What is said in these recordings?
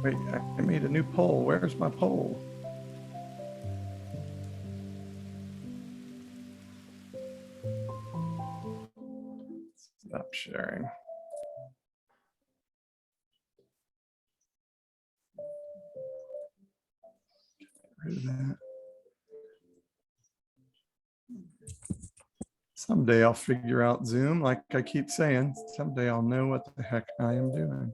Wait, I made a new poll. Where's my poll? Stop sharing. Get rid of that. Someday I'll figure out Zoom, like I keep saying. Someday I'll know what the heck I am doing.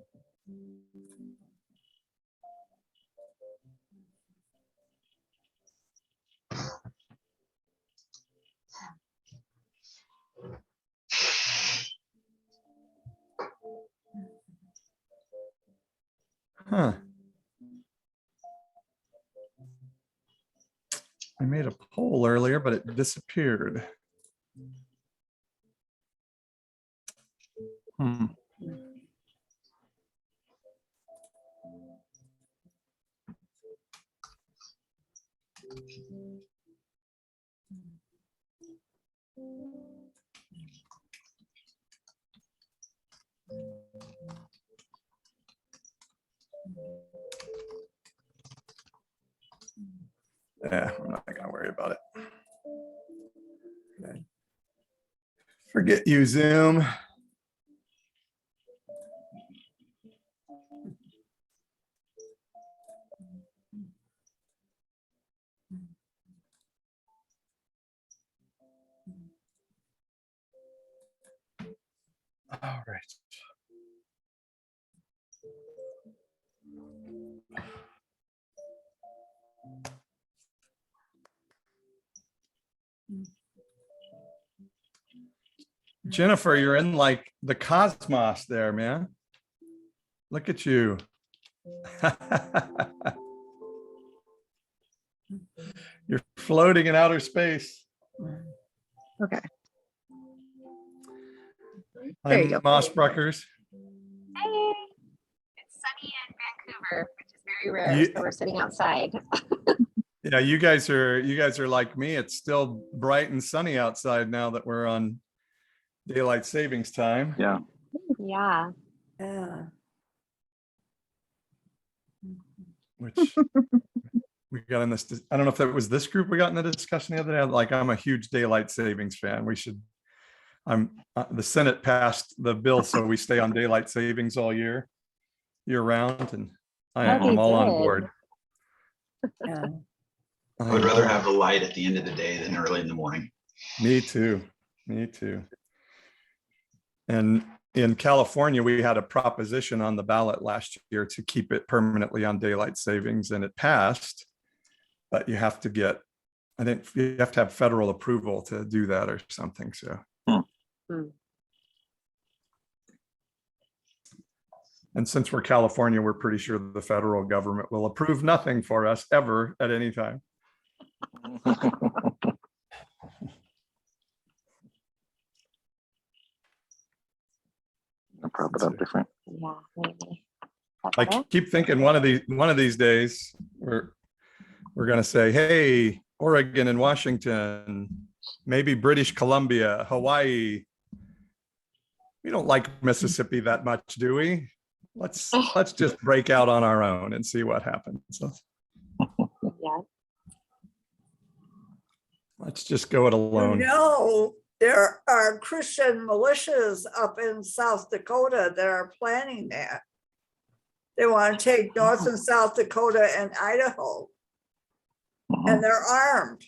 Huh. I made a poll earlier, but it disappeared. Hmm. Yeah, I'm not gonna worry about it. Okay. Forget you, Zoom. All right. Jennifer, you're in like the cosmos there, man. Look at you. You're floating in outer space. Okay. There you I'm go. Moss Bruckers. Hey, it's sunny in Vancouver, which is very rare. You- So we're sitting outside. Yeah, you guys are like me. It's still bright and sunny outside now that we're on daylight savings time. Yeah. Yeah. Yeah. Which we got in this. I don't know if that was this group we got in the discussion the other day. Like, I'm a huge daylight savings fan. We should. The Senate passed the bill, so we stay on daylight savings all year round, and Oh, I'm they all on did. board. Yeah. I would rather have the light at the end of the day than early in the morning. Me too. Me too. And in California, we had a proposition on the ballot last year to keep it permanently on daylight savings, and it passed. But you have to get, I think you have to have federal approval to do that or something. So. Hmm. And since we're California, we're pretty sure the federal government will approve nothing for us ever at any time. I'll prop it up different. Yeah, maybe. I keep thinking one of these days we're gonna say, hey, Oregon and Washington, maybe British Columbia, Hawaii. We don't like Mississippi that much, do we? Let's just break out on our own and see what happens. So Yeah. let's just go it alone. You know, there are Christian militias up in South Dakota that are planning that. They want to take North and South Dakota and Idaho, Mhm. and they're armed.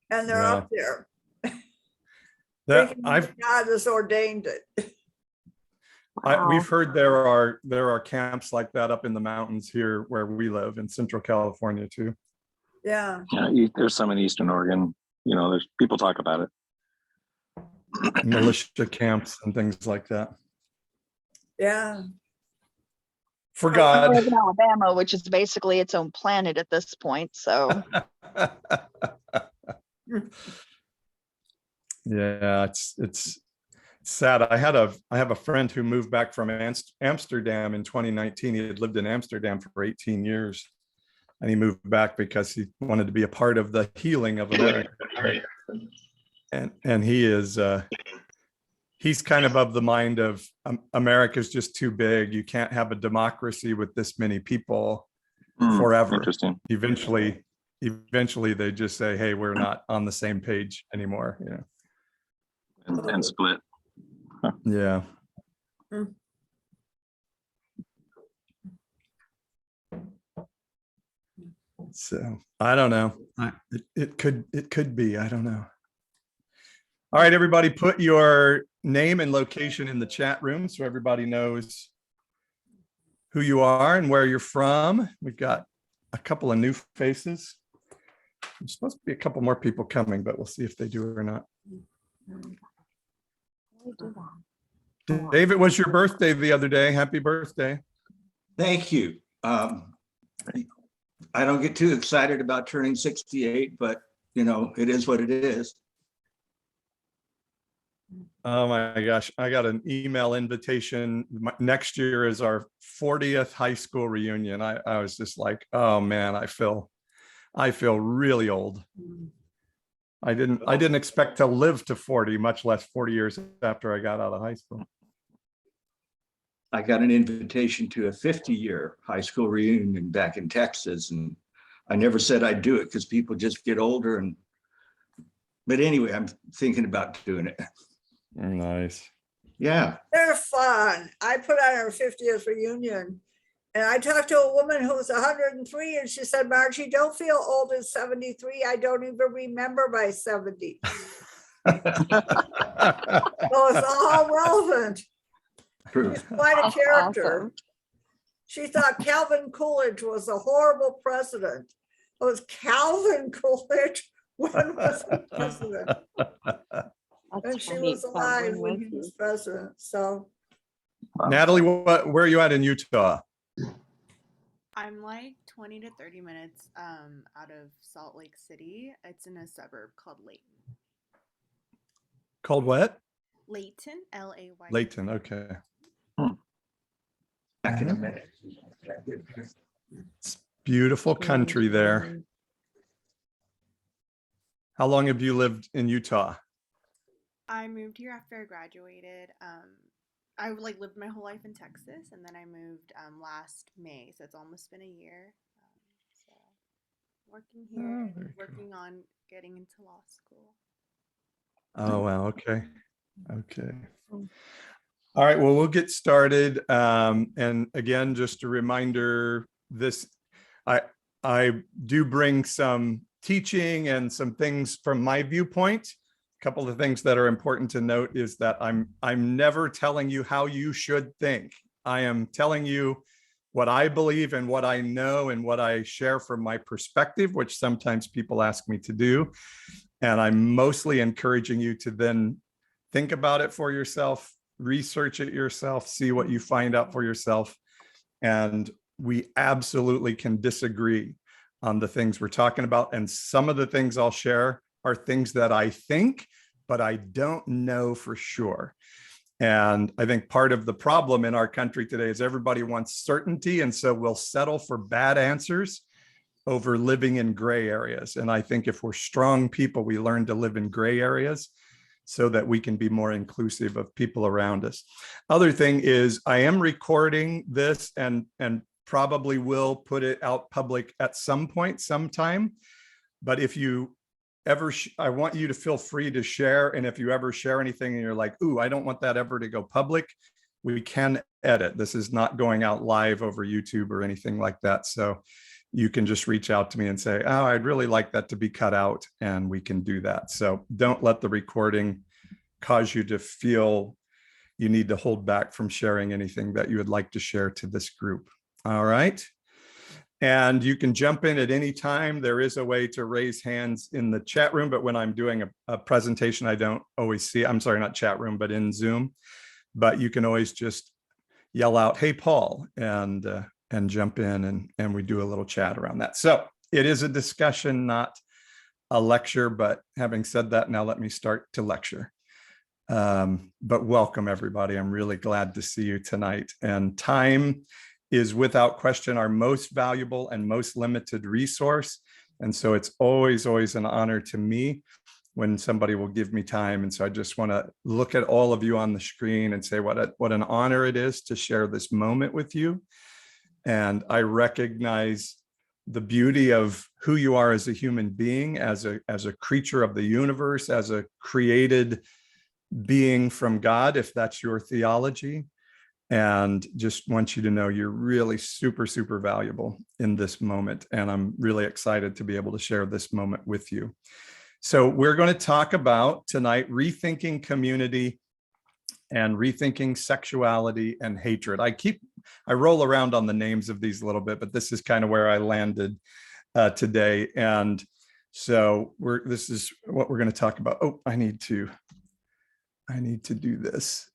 And they're Yeah. up there. That thinking I've God has ordained it. Wow. we've heard there are camps like that up in the mountains here where we live in Central California too. Yeah, Yeah, there's some in Eastern Oregon. You know, there's people talk about it. Militia camps and things like that. yeah. For I God. live in Alabama, which is basically its own planet at this point. So Yeah, it's sad. I have a friend who moved back from Amsterdam in 2019. He had lived in Amsterdam for 18 years, and he moved back because he wanted to be a part of the healing of America. And he is he's kind of the mind of America's just too big. You can't have a democracy with this many people forever. Interesting. Eventually they just say, hey, we're not on the same page anymore. And split. Yeah. So I don't know. It could be. I don't know. All right, everybody, put your name and location in the chat room so everybody knows who you are and where you're from. We've got a couple of new faces. There's supposed to be a couple more people coming, but we'll see if they do or not. Dave, it was your birthday the other day. Happy birthday. Thank you. I don't get too excited about turning 68, but you know, it is what it is. Oh my gosh, I got an email invitation. Next year is our 40th high school reunion. I was just like, oh man, I feel really old. I didn't expect to live to 40, much less 40 years after I got out of high school. I got an invitation to a 50-year high school reunion back in Texas, and I never said I'd do it because people just get older. But anyway, I'm thinking about doing it. Nice. Yeah. They're fun. I put on our 50th reunion and I talked to a woman who was 103 and she said, Margie, don't feel old at 73. I don't even remember my 70. So it's all relevant. True. She's quite a character. She thought Calvin Coolidge was a horrible president. It was Calvin Coolidge. When was he president? And she was alive when he was president. So Natalie, where are you at in Utah? I'm like 20 to 30 minutes out of Salt Lake City. It's in a suburb called Layton. Called what? Layton, L-A-Y. Layton. Okay. Back in a minute. It's beautiful country there. How long have you lived in Utah? I moved here after I graduated. I lived my whole life in Texas, and then I moved last May, so it's almost been a year. So working here, very working on getting into law school. Oh, wow. Okay. Okay. All right. Well, we'll get started. And again, just a reminder, I do bring some teaching and some things from my viewpoint. A couple of things that are important to note is that I'm never telling you how you should think. I am telling you what I believe and what I know and what I share from my perspective, which sometimes people ask me to do. And I'm mostly encouraging you to then think about it for yourself, research it yourself, see what you find out for yourself. And we absolutely can disagree on the things we're talking about. And some of the things I'll share are things that I think, but I don't know for sure. And I think part of the problem in our country today is everybody wants certainty. And so we'll settle for bad answers over living in gray areas. And I think if we're strong people, we learn to live in gray areas so that we can be more inclusive of people around us. Other thing is I am recording this and probably will put it out public at some point, sometime. But if you ever, I want you to feel free to share. And if you ever share anything and you're like, ooh, I don't want that ever to go public, we can edit. This is not going out live over YouTube or anything like that. So you can just reach out to me and say, oh, I'd really like that to be cut out, and we can do that. So don't let the recording cause you to feel you need to hold back from sharing anything that you would like to share to this group. All right. And you can jump in at any time. There is a way to raise hands in the chat room, but when I'm doing a presentation, I don't always see, I'm sorry, not chat room, but in Zoom. But you can always just yell out, hey, Paul, and jump in and we do a little chat around that. So it is a discussion, not a lecture, but having said that, now let me start to lecture. But welcome everybody. I'm really glad to see you tonight. And time is without question our most valuable and most limited resource. And so it's always an honor to me when somebody will give me time. And so I just want to look at all of you on the screen and say what an honor it is to share this moment with you. And I recognize the beauty of who you are as a human being, as a creature of the universe, as a created being from God, if that's your theology. And just want you to know you're really super, super valuable in this moment. And I'm really excited to be able to share this moment with you. So we're going to talk about tonight rethinking community and rethinking sexuality and hatred. I roll around on the names of these a little bit, but this is kind of where I landed today. And so this is what we're going to talk about. Oh, I need to do this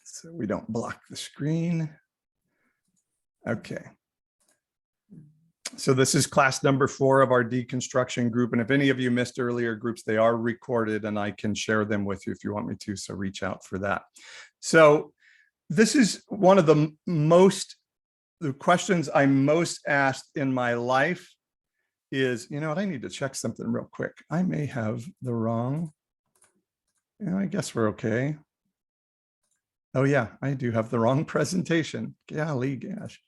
so we don't block the screen. Okay. So this is class number 4 of our deconstruction group. And if any of you missed earlier groups, they are recorded and I can share them with you if you want me to. So reach out for that. So this is one of the questions I'm most asked in my life is, you know what, I need to check something real quick. I may have the wrong, I guess we're okay. Oh yeah, I do have the wrong presentation. Golly gosh.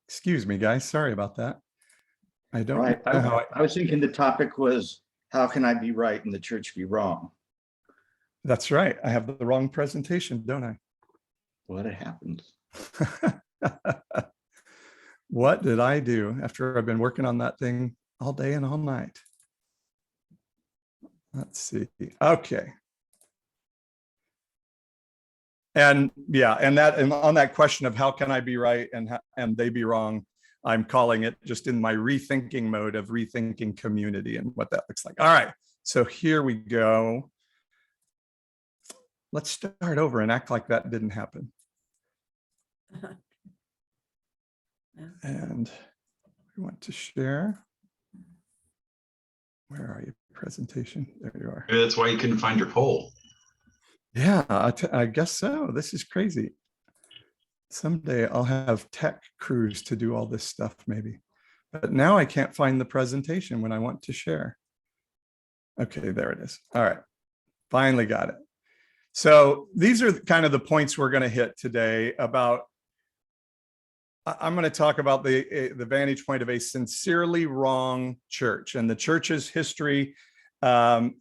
Excuse me, guys. Sorry about that. I don't Right. know how I was thinking the topic was, how can I be right and the church be wrong? That's right. I have the wrong presentation, don't I? What happens? What did I do after I've been working on that thing all day and all night? Let's see. Okay. And yeah, and on that question of how can I be right and they be wrong, I'm calling it, just in my rethinking mode, of rethinking community and what that looks like. All right, so here we go. Let's start over and act like that didn't happen. And we want to share. Where are you? Presentation. There you are. Maybe that's why you couldn't find your poll. Yeah, I guess so. This is crazy. Someday I'll have tech crews to do all this stuff maybe. But now I can't find the presentation when I want to share. Okay, there it is. All right, finally got it. So these are kind of the points we're going to hit today about. I'm going to talk about the vantage point of a sincerely wrong church, and the church's history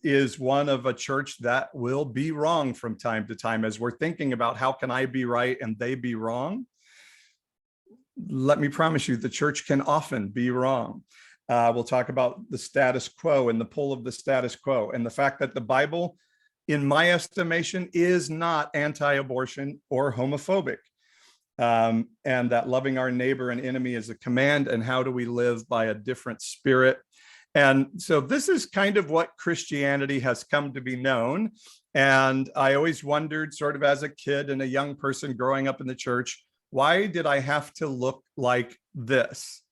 is one of a church that will be wrong from time to time. As we're thinking about how can I be right and they be wrong, let me promise you the church can often be wrong. We'll talk about the status quo and the pull of the status quo, and the fact that the Bible, in my estimation, is not anti-abortion or homophobic, and that loving our neighbor and enemy is a command, and how do we live by a different spirit. And so this is kind of what Christianity has come to be known. And I always wondered, sort of as a kid and a young person growing up in the church, why did I have to look like this?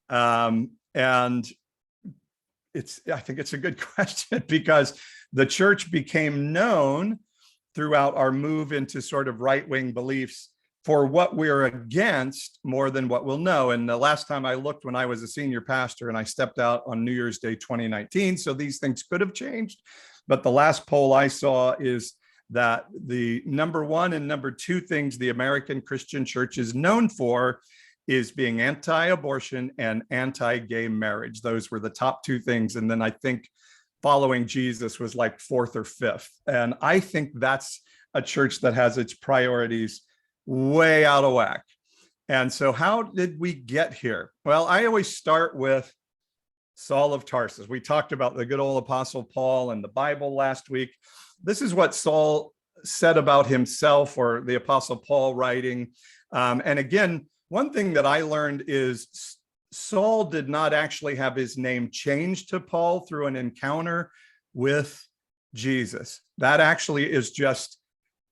And I think it's a good question, because the church became known throughout our move into sort of right-wing beliefs for what we're against more than what we'll know. And the last time I looked, when I was a senior pastor, and I stepped out on New Year's Day 2019, so these things could have changed. But the last poll I saw is that the number 1 and number 2 things the American Christian church is known for is being anti-abortion and anti-gay marriage. Those were the top 2 things. And then I think following Jesus was like 4th or 5th. And I think that's a church that has its priorities way out of whack. And so how did we get here? Well, I always start with Saul of Tarsus. We talked about the good old Apostle Paul and the Bible last week. This is what Saul said about himself, or the Apostle Paul writing. And again, one thing that I learned is Saul did not actually have his name changed to Paul through an encounter with Jesus. That actually is just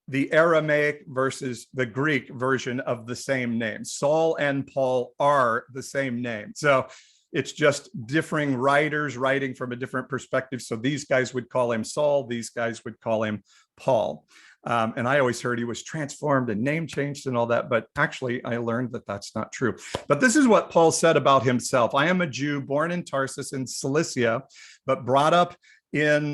the Aramaic versus the Greek version of the same name. Saul and Paul are the same name. So it's just differing writers writing from a different perspective. So these guys would call him Saul, these guys would call him Paul. And I always heard he was transformed and name changed and all that. But actually, I learned that that's not true. But this is what Paul said about himself. I am a Jew born in Tarsus in Cilicia, but brought up in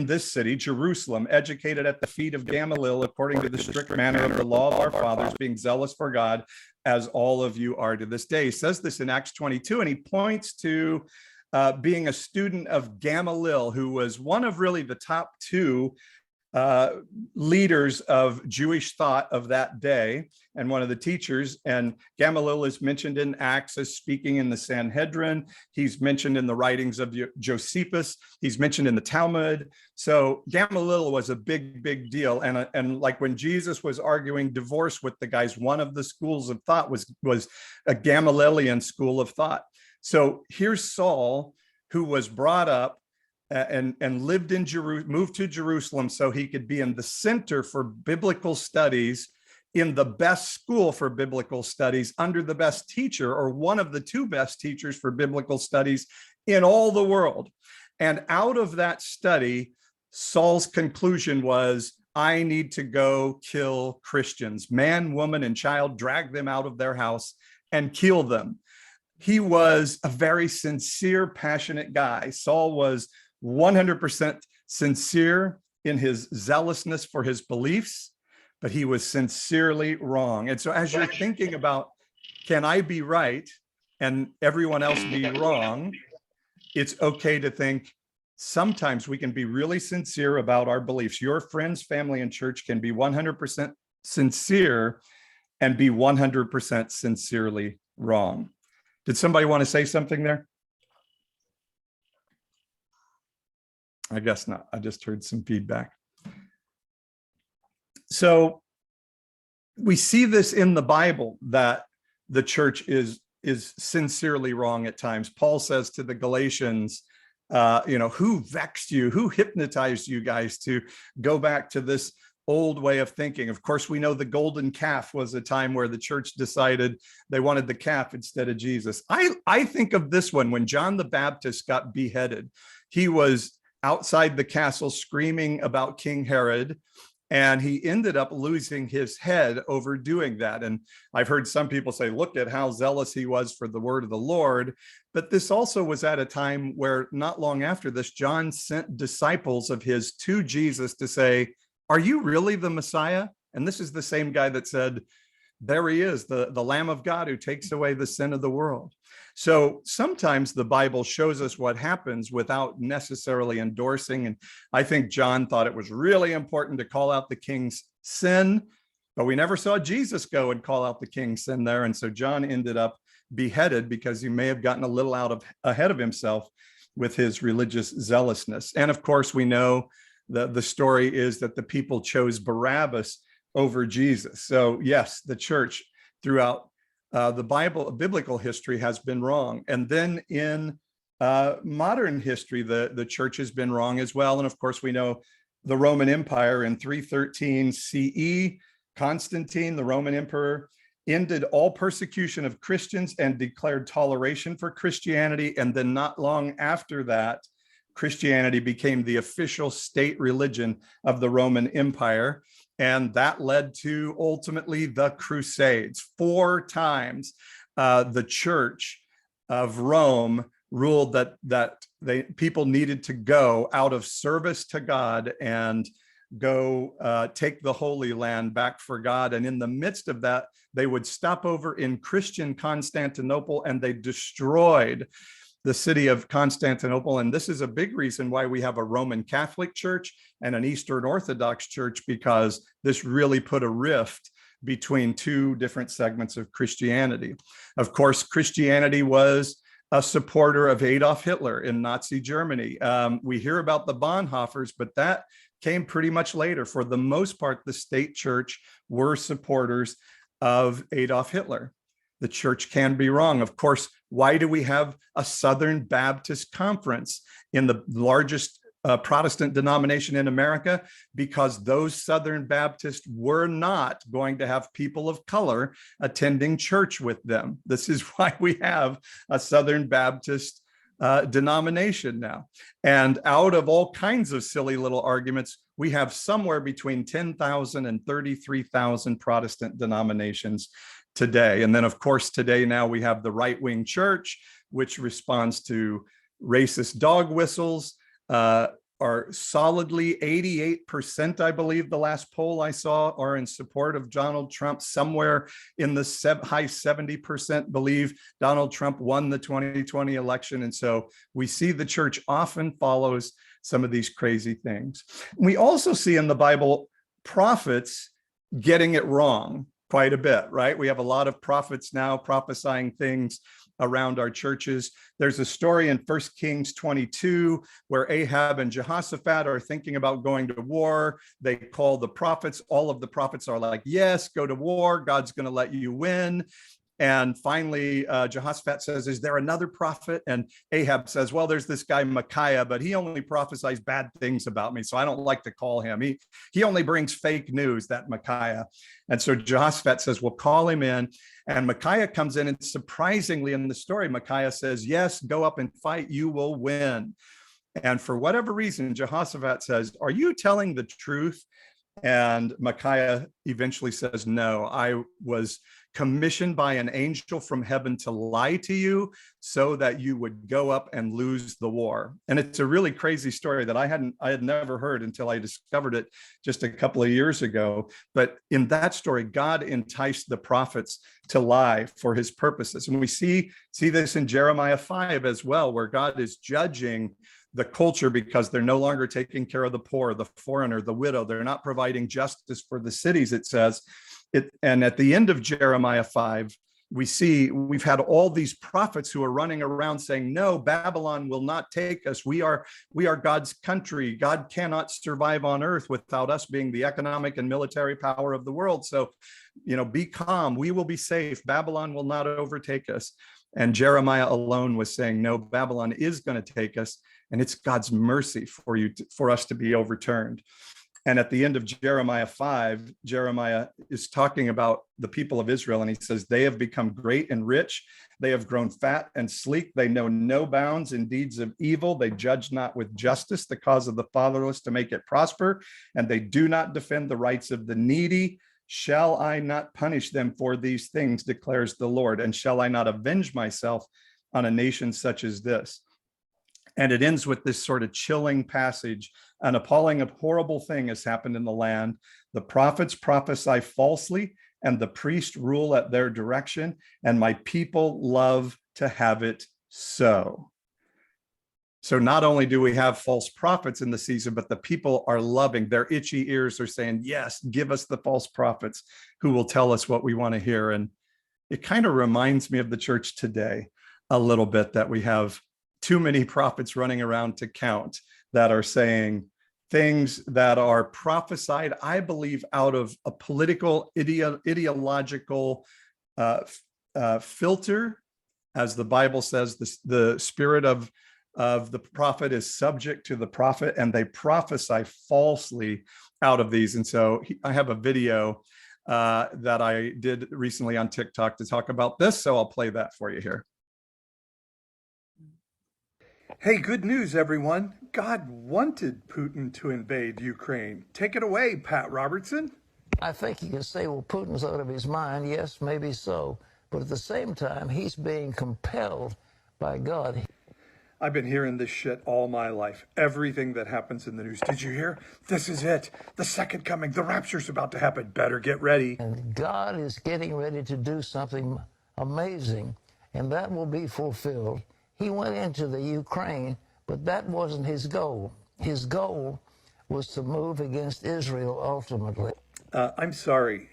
this city, Jerusalem, educated at the feet of Gamaliel, according to the strict manner of the law of our fathers, being zealous for God, as all of you are to this day. He says this in Acts 22, and he points to being a student of Gamaliel, who was one of really the top two leaders of Jewish thought of that day, and one of the teachers. And Gamaliel is mentioned in Acts as speaking in the Sanhedrin. He's mentioned in the writings of Josephus. He's mentioned in the Talmud. So Gamaliel was a big deal. And like when Jesus was arguing divorce with the guys, one of the schools of thought was a Gamalielian school of thought. So here's Saul, who was brought up and lived in Jerusalem, moved to Jerusalem so he could be in the center for biblical studies, in the best school for biblical studies, under the best teacher, or one of the two best teachers for biblical studies in all the world. And out of that study, Saul's conclusion was, I need to go kill Christians, man, woman, and child, drag them out of their house and kill them. He was a very sincere, passionate guy. Saul was 100% sincere in his zealousness for his beliefs, but he was sincerely wrong. And so as you're thinking about, can I be right and everyone else be wrong? It's okay to think sometimes we can be really sincere about our beliefs. Your friends, family, and church can be 100% sincere and be 100% sincerely wrong. Did somebody want to say something there? I guess not. I just heard some feedback. So we see this in the Bible, that the church is sincerely wrong at times. Paul says to the Galatians, who vexed you? Who hypnotized you guys to go back to this old way of thinking? Of course, we know the golden calf was a time where the church decided they wanted the calf instead of Jesus. I think of this one when John the Baptist got beheaded. He was outside the castle screaming about King Herod, and he ended up losing his head over doing that. And I've heard some people say, look at how zealous he was for the word of the Lord. But this also was at a time where not long after this, John sent disciples of his to Jesus to say, are you really the Messiah? And this is the same guy that said, there he is, the Lamb of God who takes away the sin of the world. So sometimes the Bible shows us what happens without necessarily endorsing. And I think John thought it was really important to call out the king's sin, but we never saw Jesus go and call out the king's sin there. And so John ended up beheaded because he may have gotten a little ahead of himself with his religious zealousness. And of course, we know the story is that the people chose Barabbas over Jesus. So yes, the church throughout the biblical history has been wrong. And then in modern history, the church has been wrong as well. And of course, we know the Roman Empire in 313 CE, Constantine, the Roman emperor, ended all persecution of Christians and declared toleration for Christianity. And then not long after that, Christianity became the official state religion of the Roman Empire. And that led to ultimately the Crusades. 4 times the Church of Rome ruled that people needed to go out of service to God and go take the Holy Land back for God. And in the midst of that, they would stop over in Christian Constantinople, and they destroyed the city of Constantinople. And this is a big reason why we have a Roman Catholic Church and an Eastern Orthodox Church, because this really put a rift between 2 different segments of Christianity. Of course, Christianity was a supporter of Adolf Hitler in Nazi Germany. We hear about the Bonhoeffers, but that came pretty much later. For the most part, the state church were supporters of Adolf Hitler. The church can be wrong. Of course, why do we have a Southern Baptist Conference in the largest Protestant denomination in America? Because those Southern Baptists were not going to have people of color attending church with them. This is why we have a Southern Baptist denomination now. And out of all kinds of silly little arguments, we have somewhere between 10,000 and 33,000 Protestant denominations today. And then, of course, today now we have the right-wing church, which responds to racist dog whistles, are solidly 88%, I believe the last poll I saw, are in support of Donald Trump. Somewhere in the high 70% believe Donald Trump won the 2020 election. And so we see the church often follows some of these crazy things. We also see in the Bible prophets getting it wrong quite a bit, right? We have a lot of prophets now prophesying things around our churches. There's a story in 1 Kings 22 where Ahab and Jehoshaphat are thinking about going to war. They call the prophets. All of the prophets are like, yes, go to war. God's going to let you win. And finally, Jehoshaphat says, is there another prophet? And Ahab says, well, there's this guy Micaiah, but he only prophesies bad things about me, so I don't like to call him. He only brings fake news, that Micaiah. And so Jehoshaphat says, well, call him in. And Micaiah comes in, and surprisingly in the story, Micaiah says, yes, go up and fight, you will win. And for whatever reason, Jehoshaphat says, are you telling the truth? And Micaiah eventually says, no, I was commissioned by an angel from heaven to lie to you so that you would go up and lose the war. And it's a really crazy story that I had never heard until I discovered it just a couple of years ago. But in that story, God enticed the prophets to lie for his purposes. And we see this in Jeremiah 5 as well, where God is judging the culture because they're no longer taking care of the poor, the foreigner, the widow. They're not providing justice for the cities, it says. And at the end of Jeremiah 5, we've had all these prophets who are running around saying, no, Babylon will not take us. We are God's country. God cannot survive on earth without us being the economic and military power of the world. So, be calm. We will be safe. Babylon will not overtake us. And Jeremiah alone was saying, no, Babylon is going to take us. And it's God's mercy for us to be overturned. And at the end of Jeremiah 5, Jeremiah is talking about the people of Israel. And he says, they have become great and rich. They have grown fat and sleek. They know no bounds in deeds of evil. They judge not with justice the cause of the fatherless to make it prosper. And they do not defend the rights of the needy. Shall I not punish them for these things, declares the Lord? And shall I not avenge myself on a nation such as this? And it ends with this sort of chilling passage. An appalling and horrible thing has happened in the land. The prophets prophesy falsely, and the priests rule at their direction, and my people love to have it so. So not only do we have false prophets in the season, but the people are loving. Their itchy ears are saying, yes, give us the false prophets who will tell us what we want to hear. And it kind of reminds me of the church today a little bit, that we have too many prophets running around to count that are saying things that are prophesied, I believe, out of a political, ideological filter. As the Bible says, the spirit of the prophet is subject to the prophet, and they prophesy falsely out of these. And so I have a video that I did recently on TikTok to talk about this. So I'll play that for you here. Hey, good news, everyone. God wanted Putin to invade Ukraine. Take it away, Pat Robertson. I think you can say, well, Putin's out of his mind. Yes, maybe so. But at the same time, he's being compelled by God. I've been hearing this shit all my life. Everything that happens in the news. Did you hear? This is it. The second coming. The rapture's about to happen. Better get ready. And God is getting ready to do something amazing, and that will be fulfilled. He went into the Ukraine, but that wasn't his goal. His goal was to move against Israel ultimately. I'm sorry.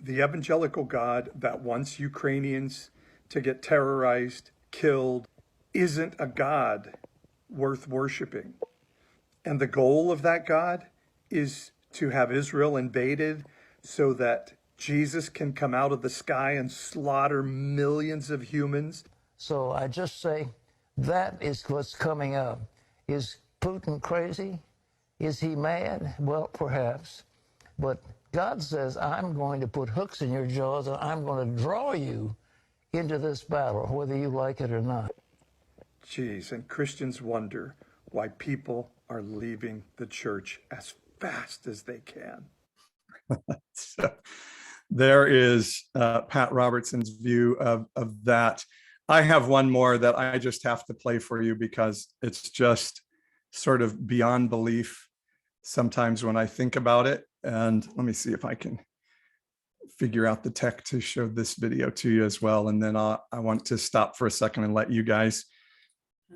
The evangelical God that wants Ukrainians to get terrorized, killed, isn't a God worth worshiping. And the goal of that God is to have Israel invaded so that Jesus can come out of the sky and slaughter millions of humans. So I just say that is what's coming up. Is Putin crazy? Is he mad? Well, perhaps. But God says, I'm going to put hooks in your jaws, and I'm going to draw you into this battle, whether you like it or not. Geez, and Christians wonder why people are leaving the church as fast as they can. So there is Pat Robertson's view of that. I have one more that I just have to play for you because it's just sort of beyond belief sometimes when I think about it. And let me see if I can figure out the tech to show this video to you as well. And then I want to stop for a second and let you guys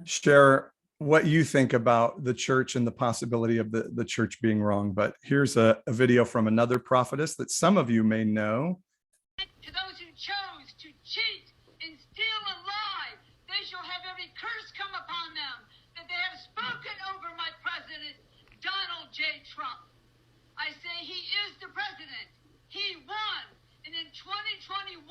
share what you think about the church and the possibility of the church being wrong. But here's a video from another prophetess that some of you may know. To those who chose to cheat and steal and lie, they shall have every curse come upon them that they have spoken over my president, Donald J. Trump. I say he is the president. He won. And in 2021,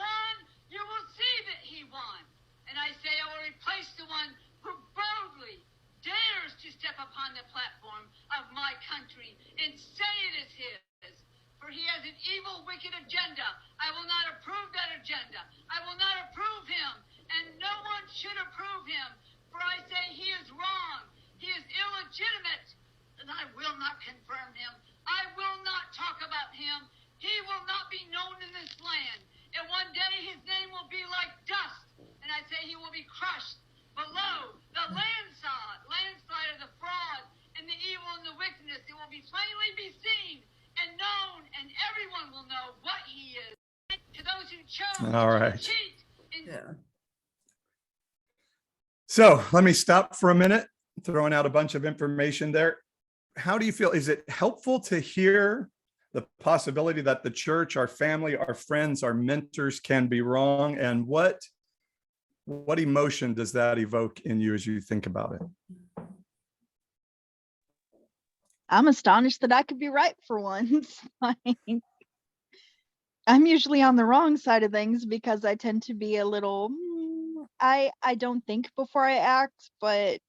you will see that he won. And I say I will replace the one who boldly dares to step upon the platform of my country and say it is his. For he has an evil, wicked agenda. I will not approve that agenda. I will not approve him. And no one should approve him. For I say he is wrong. He is illegitimate. And I will not confirm him. I will not talk about him. He will not be known in this land. And one day his name will be like dust. And I say he will be crushed below the landslide of the fraud and the evil and the wickedness. It will be plainly be seen and known, and everyone will know what he is. To those who chose All right. to cheat and Yeah. So let me stop for a minute, throwing out a bunch of information there. How do you feel? Is it helpful to hear the possibility that the church, our family, our friends, our mentors can be wrong? And what emotion does that evoke in you as you think about it? I'm astonished that I could be right for once. Like, I'm usually on the wrong side of things because I tend to be a little, I don't think before I act, but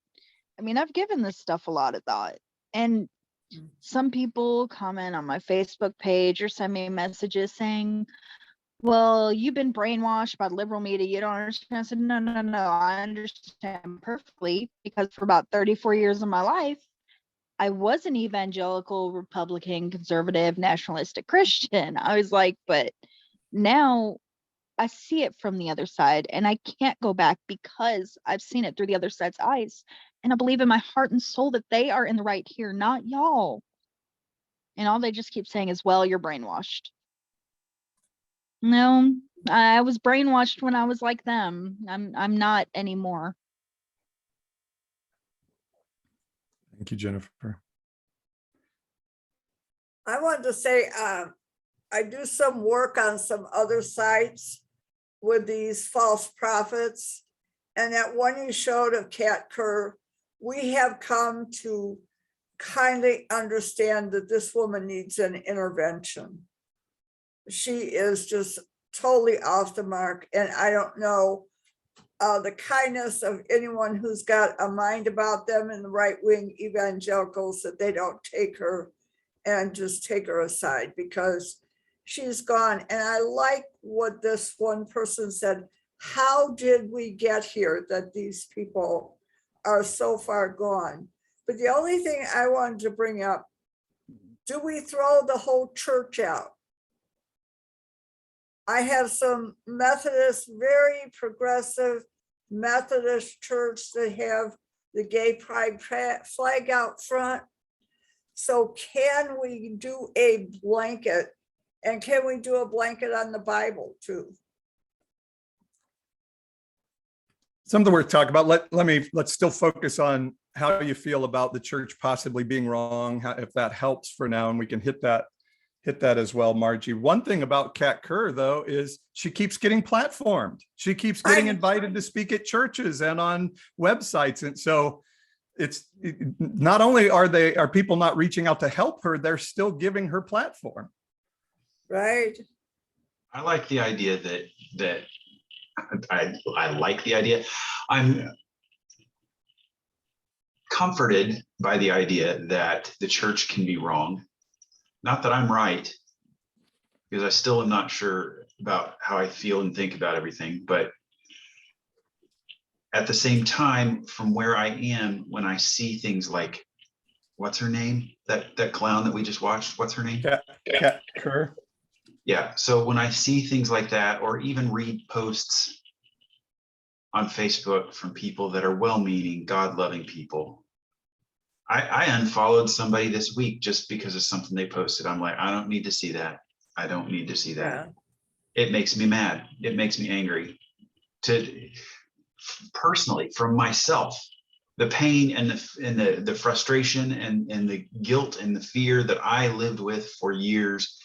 I mean, I've given this stuff a lot of thought. And some people comment on my Facebook page or send me messages saying, well, you've been brainwashed by liberal media. You don't understand. I said, no, I understand perfectly, because for about 34 years of my life, I was an evangelical, Republican, conservative, nationalistic Christian. I was like, but now I see it from the other side and I can't go back because I've seen it through the other side's eyes. And I believe in my heart and soul that they are in the right here, not y'all. And all they just keep saying is, well, you're brainwashed. No, I was brainwashed when I was like them. I'm not anymore. Thank you, Jennifer. I wanted to say, I do some work on some other sites with these false prophets. And that one you showed of Kat Kerr, we have come to kindly understand that this woman needs an intervention. She is just totally off the mark. And I don't know the kindness of anyone who's got a mind about them in the right-wing evangelicals, that they don't take her and just take her aside, because she's gone. And I like what this one person said, how did we get here that these people are so far gone? But the only thing I wanted to bring up, do we throw the whole church out? I have some Methodist, very progressive Methodist church that have the gay pride flag out front. So can we do a blanket, and can we do a blanket on the Bible too? Something worth talking about. Let's still focus on how you feel about the church possibly being wrong, if that helps for now, and we can hit that as well, Margie. One thing about Kat Kerr, though, is she keeps getting platformed. She keeps getting invited to speak at churches and on websites. And so it's not only are people not reaching out to help her, they're still giving her platform. Right. I like the idea that I like the idea. I'm comforted by the idea that the church can be wrong. Not that I'm right, because I still am not sure about how I feel and think about everything, but at the same time, from where I am, when I see things like, what's her name? That clown that we just watched, what's her name? Cat Kerr. Yeah. So when I see things like that, or even read posts on Facebook from people that are well-meaning, God-loving people, I unfollowed somebody this week just because of something they posted. I'm like, I don't need to see that. I don't need to see that. It makes me mad. It makes me angry. Personally, from myself, the pain and the frustration and the guilt and the fear that I lived with for years.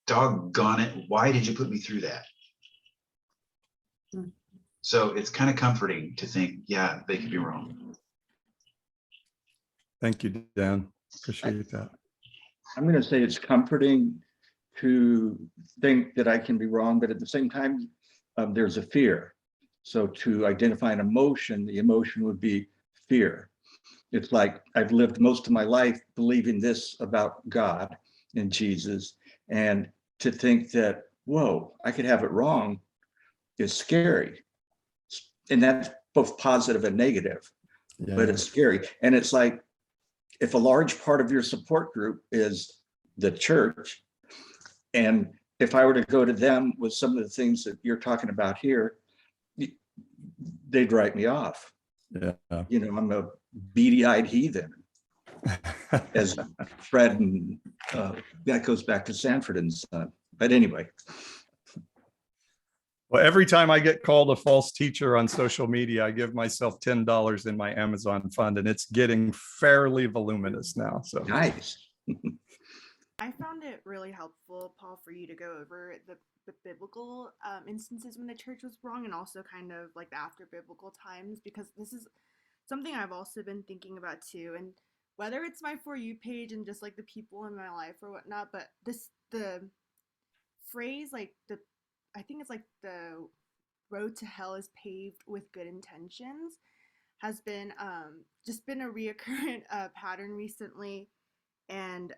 Doggone it, why did you put me through that? So it's kind of comforting to think, yeah, they could be wrong. Thank you, Dan. Appreciate that. I'm going to say it's comforting to think that I can be wrong, but at the same time, there's a fear. So to identify an emotion, the emotion would be fear. It's like I've lived most of my life believing this about God and Jesus, and to think that, whoa, I could have it wrong is scary. And that's both positive and negative, but it's scary. And it's like, if a large part of your support group is the church, and if I were to go to them with some of the things that you're talking about here, they'd write me off. Yeah. You know, I'm a beady-eyed heathen, as Fred and that goes back to Sanford and Son. But anyway. Well, every time I get called a false teacher on social media, I give myself $10 in my Amazon fund, and it's getting fairly voluminous now. So nice. I found it really helpful, Paul, for you to go over the biblical instances when the church was wrong, and also kind of like the after biblical times, because this is something I've also been thinking about too. And whether it's my For You page and just like the people in my life or whatnot, but the phrase, like I think it's like the road to hell is paved with good intentions, has been just been a reoccurrent pattern recently. And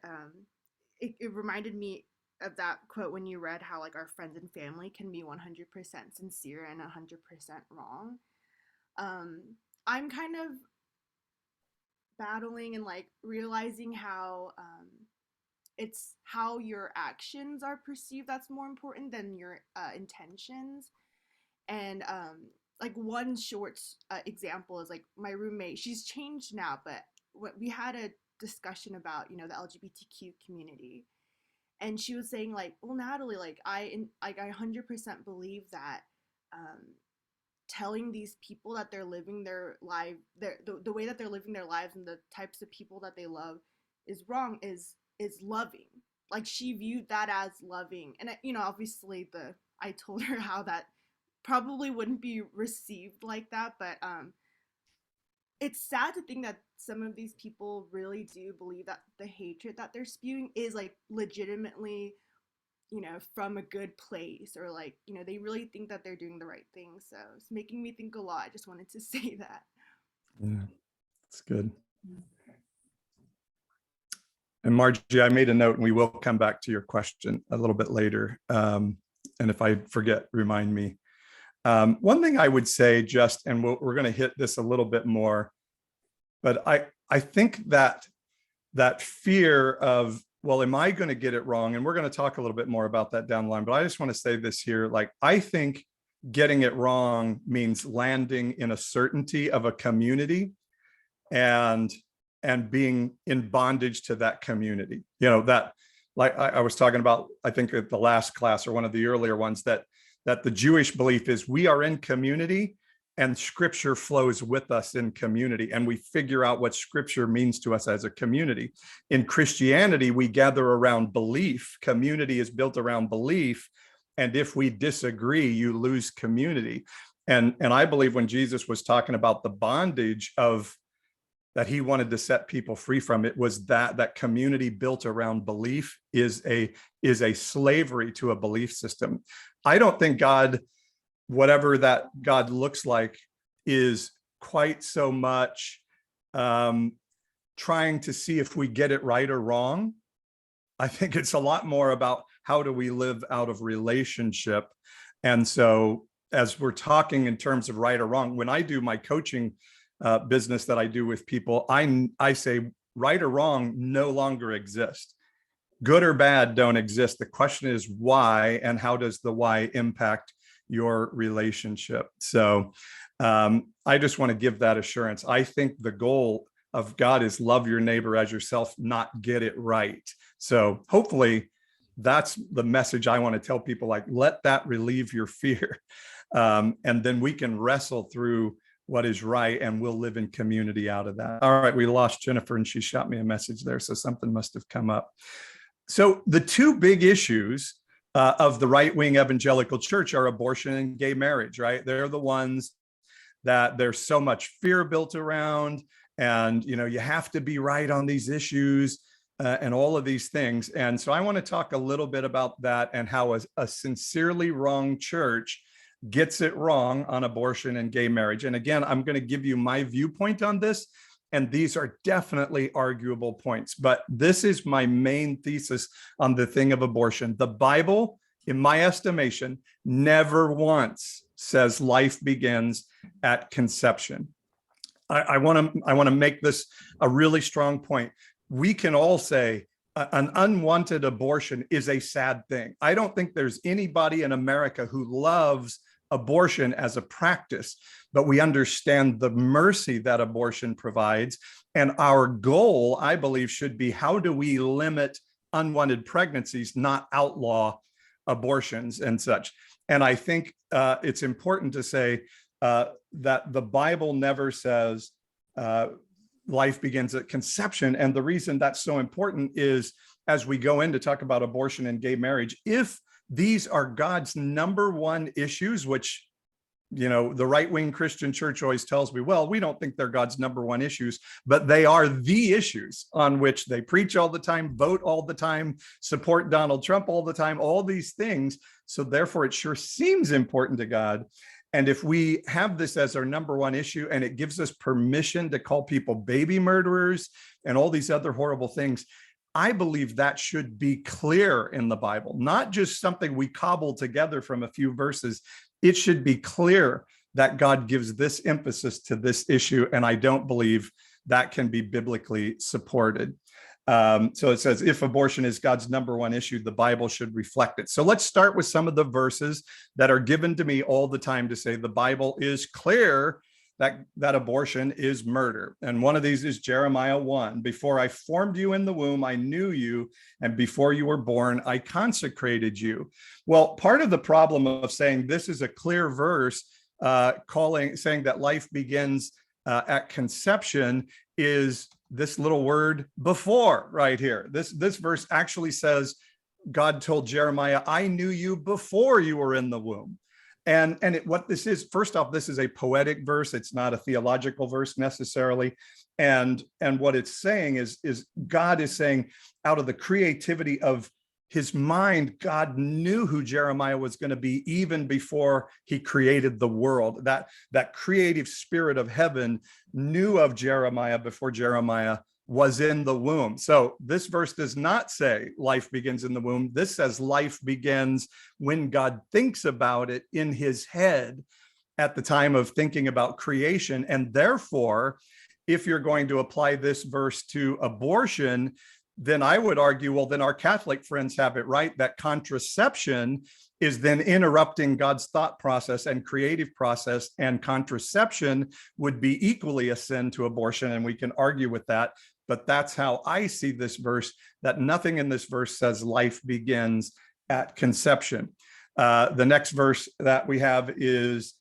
it reminded me of that quote when you read how like our friends and family can be 100% sincere and 100% wrong. I'm kind of battling and like realizing how it's how your actions are perceived that's more important than your intentions. And like one short example is like my roommate. She's changed now, but we had a discussion about, you know, the LGBTQ community, and she was saying like, well, Natalie, like I 100% believe that telling these people that they're living their life, the way that they're living their lives and the types of people that they love is wrong, is loving. Like she viewed that as loving. And you know, obviously I told her how that probably wouldn't be received like that, but it's sad to think that some of these people really do believe that the hatred that they're spewing is like legitimately, you know, from a good place, or like, you know, they really think that they're doing the right thing. So it's making me think a lot. I just wanted to say that. yeah, it's good. And Margie, I made a note, and we will come back to your question a little bit later. And if I forget, remind me. One thing I would say, just, and we're going to hit this a little bit more, but I think that fear of, well, am I going to get it wrong? And we're going to talk a little bit more about that down the line. But I just want to say this here. Like, I think getting it wrong means landing in a certainty of a community and being in bondage to that community. You know, that, like I was talking about, I think at the last class or one of the earlier ones, that the Jewish belief is we are in community and scripture flows with us in community, and we figure out what scripture means to us as a community. In Christianity, we gather around belief. Community is built around belief. And if we disagree, you lose community. And I believe when Jesus was talking about the bondage of that he wanted to set people free from, it was that community built around belief is a slavery to a belief system. I don't think God, whatever that God looks like, is quite so much trying to see if we get it right or wrong. I think it's a lot more about how do we live out of relationship. And so as we're talking in terms of right or wrong, when I do my coaching business that I do with people, I say right or wrong no longer exist. Good or bad don't exist. The question is why, and how does the why impact your relationship? So I just want to give that assurance. I think the goal of God is love your neighbor as yourself, not get it right. So hopefully that's the message I want to tell people, like, let that relieve your fear. And then we can wrestle through what is right, and we'll live in community out of that. All right, we lost Jennifer and she shot me a message there, so something must have come up. So the two big issues of the right-wing evangelical church are abortion and gay marriage, right? They're the ones that there's so much fear built around, and you have to be right on these issues and all of these things. And so I want to talk a little bit about that and how a sincerely wrong church gets it wrong on abortion and gay marriage. And again, I'm going to give you my viewpoint on this, and these are definitely arguable points, but this is my main thesis on the thing of abortion. The Bible, in my estimation, never once says life begins at conception. I want to make this a really strong point. We can all say an unwanted abortion is a sad thing. I don't think there's anybody in America who loves abortion as a practice, but we understand the mercy that abortion provides. And our goal, I believe, should be, how do we limit unwanted pregnancies, not outlaw abortions and such. And I think it's important to say that the Bible never says life begins at conception. And the reason that's so important is, as we go in to talk about abortion and gay marriage, if these are God's number one issues, which, the right-wing Christian church always tells me, well, we don't think they're God's number one issues, but they are the issues on which they preach all the time, vote all the time, support Donald Trump all the time, all these things. So therefore, it sure seems important to God. And if we have this as our number one issue, and it gives us permission to call people baby murderers and all these other horrible things, I believe that should be clear in the Bible, not just something we cobble together from a few verses. It should be clear that God gives this emphasis to this issue, and I don't believe that can be biblically supported. So it says, if abortion is God's number one issue, the Bible should reflect it. So let's start with some of the verses that are given to me all the time to say the Bible is clear that abortion is murder. And one of these is Jeremiah 1. Before I formed you in the womb, I knew you, and before you were born, I consecrated you. Well, part of the problem of saying this is a clear verse, saying that life begins at conception, is this little word before right here. This verse actually says, God told Jeremiah, I knew you before you were in the womb. And what this is, first off, this is a poetic verse. It's not a theological verse necessarily. And what it's saying is God is saying, out of the creativity of his mind, God knew who Jeremiah was going to be even before he created the world. That creative spirit of heaven knew of Jeremiah before Jeremiah was in the womb. So this verse does not say life begins in the womb. This says life begins when God thinks about it in his head at the time of thinking about creation. And therefore, if you're going to apply this verse to abortion, then I would argue, well, then our Catholic friends have it right, that contraception is then interrupting God's thought process and creative process, and contraception would be equally a sin to abortion. And we can argue with that. But that's how I see this verse, that nothing in this verse says life begins at conception. The next verse that we have is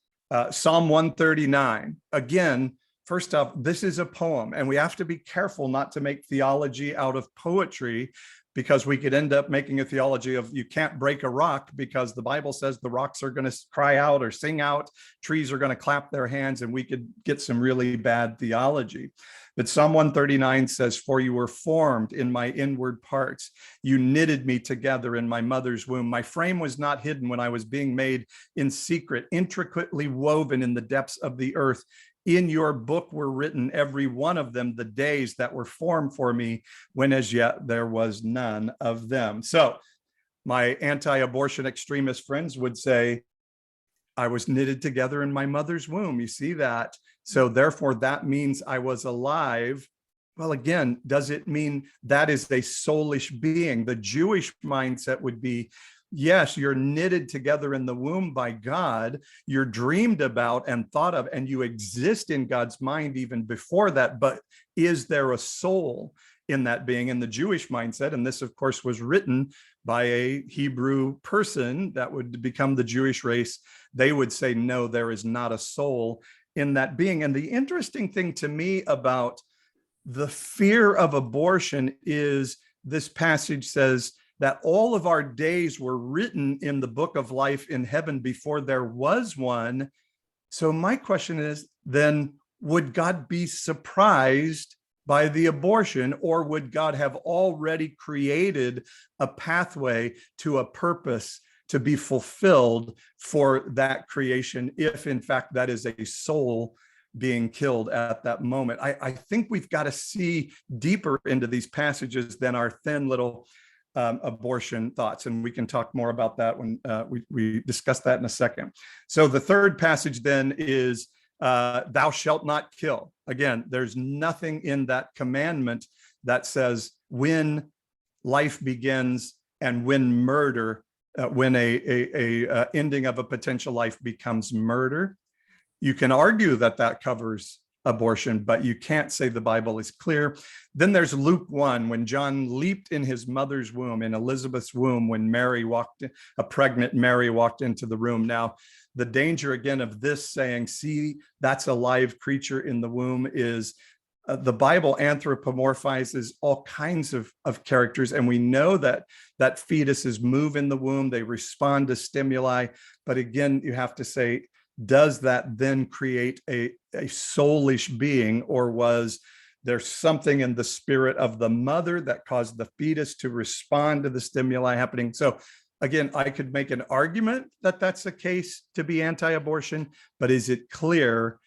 Psalm 139. Again, first off, this is a poem, and we have to be careful not to make theology out of poetry, because we could end up making a theology of you can't break a rock because the Bible says the rocks are going to cry out or sing out, trees are going to clap their hands, and we could get some really bad theology. But Psalm 139 says, for you were formed in my inward parts. You knitted me together in my mother's womb. My frame was not hidden when I was being made in secret, intricately woven in the depths of the earth. In your book were written, every one of them, the days that were formed for me, when as yet there was none of them. So my anti-abortion extremist friends would say, I was knitted together in my mother's womb. You see that? So therefore, that means I was alive. Well, again, does it mean that is a soulish being? The Jewish mindset would be, yes, you're knitted together in the womb by God. You're dreamed about and thought of, and you exist in God's mind even before that. But is there a soul in that being? In the Jewish mindset, and this, of course, was written by a Hebrew person that would become the Jewish race, they would say, no, there is not a soul in that being. And the interesting thing to me about the fear of abortion is this passage says that all of our days were written in the book of life in heaven before there was one. So my question is, then would God be surprised by the abortion, or would God have already created a pathway to a purpose to be fulfilled for that creation, if in fact that is a soul being killed at that moment? I think we've got to see deeper into these passages than our thin little abortion thoughts. And we can talk more about that when we discuss that in a second. So the third passage then is thou shalt not kill. Again, there's nothing in that commandment that says when life begins and when murder, when a ending of a potential life becomes murder. You can argue that that covers abortion, but you can't say the Bible is clear. Then there's Luke 1, when John leaped in his mother's womb, in Elizabeth's womb, when a pregnant Mary walked into the room. Now, the danger again of this saying, see, that's a live creature in the womb, is the Bible anthropomorphizes all kinds of characters. And we know that fetuses move in the womb, they respond to stimuli. But again, you have to say, does that then create a soulish being, or was there something in the spirit of the mother that caused the fetus to respond to the stimuli happening? So again, I could make an argument that that's a case to be anti-abortion, but is it clear,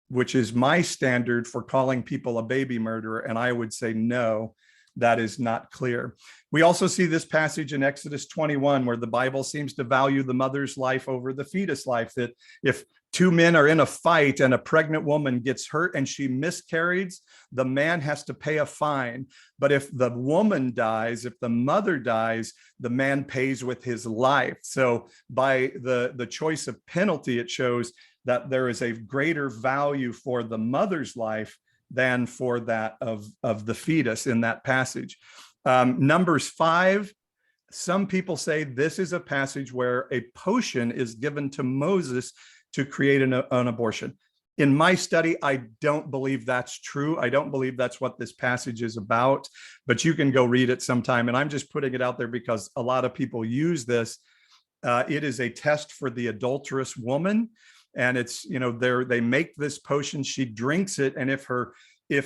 which is my standard for calling people a baby murderer? And I would say, no, that is not clear. We also see this passage in Exodus 21, where the Bible seems to value the mother's life over the fetus life, that if two men are in a fight and a pregnant woman gets hurt and she miscarries, the man has to pay a fine. But if the woman dies, if the mother dies, the man pays with his life. So by the choice of penalty, it shows that there is a greater value for the mother's life than for that of the fetus in that passage. Numbers 5, some people say this is a passage where a potion is given to Moses to create an abortion. In my study, I don't believe that's true. I don't believe that's what this passage is about, but you can go read it sometime. And I'm just putting it out there because a lot of people use this. It is a test for the adulterous woman. And it's, they make this potion, she drinks it, and if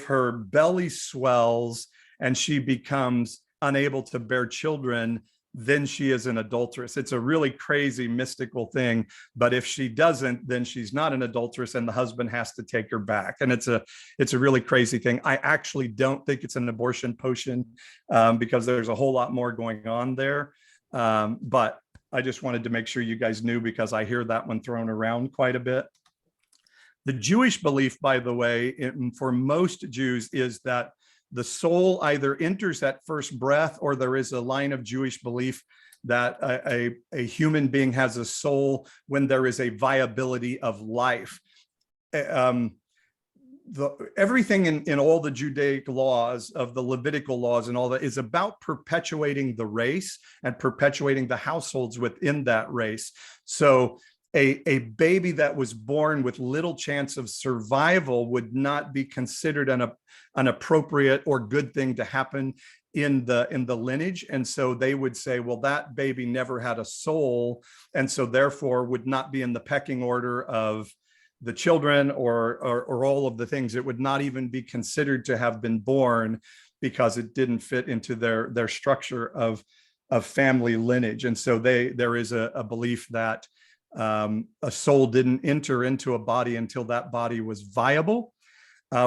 her belly swells and she becomes unable to bear children, then she is an adulteress. It's a really crazy mystical thing. But if she doesn't, then she's not an adulteress, and the husband has to take her back. And it's a really crazy thing. I actually don't think it's an abortion potion because there's a whole lot more going on there. But I just wanted to make sure you guys knew, because I hear that one thrown around quite a bit. The Jewish belief, by the way, for most Jews, is that the soul either enters at first breath, or there is a line of Jewish belief that a human being has a soul when there is a viability of life. Everything in all the Judaic laws, of the Levitical laws and all that, is about perpetuating the race and perpetuating the households within that race. So a baby that was born with little chance of survival would not be considered an appropriate or good thing to happen in the lineage. And so they would say, well, that baby never had a soul, and so therefore would not be in the pecking order of the children or all of the things. It would not even be considered to have been born because it didn't fit into their structure of family lineage. And so there is a belief that a soul didn't enter into a body until that body was viable.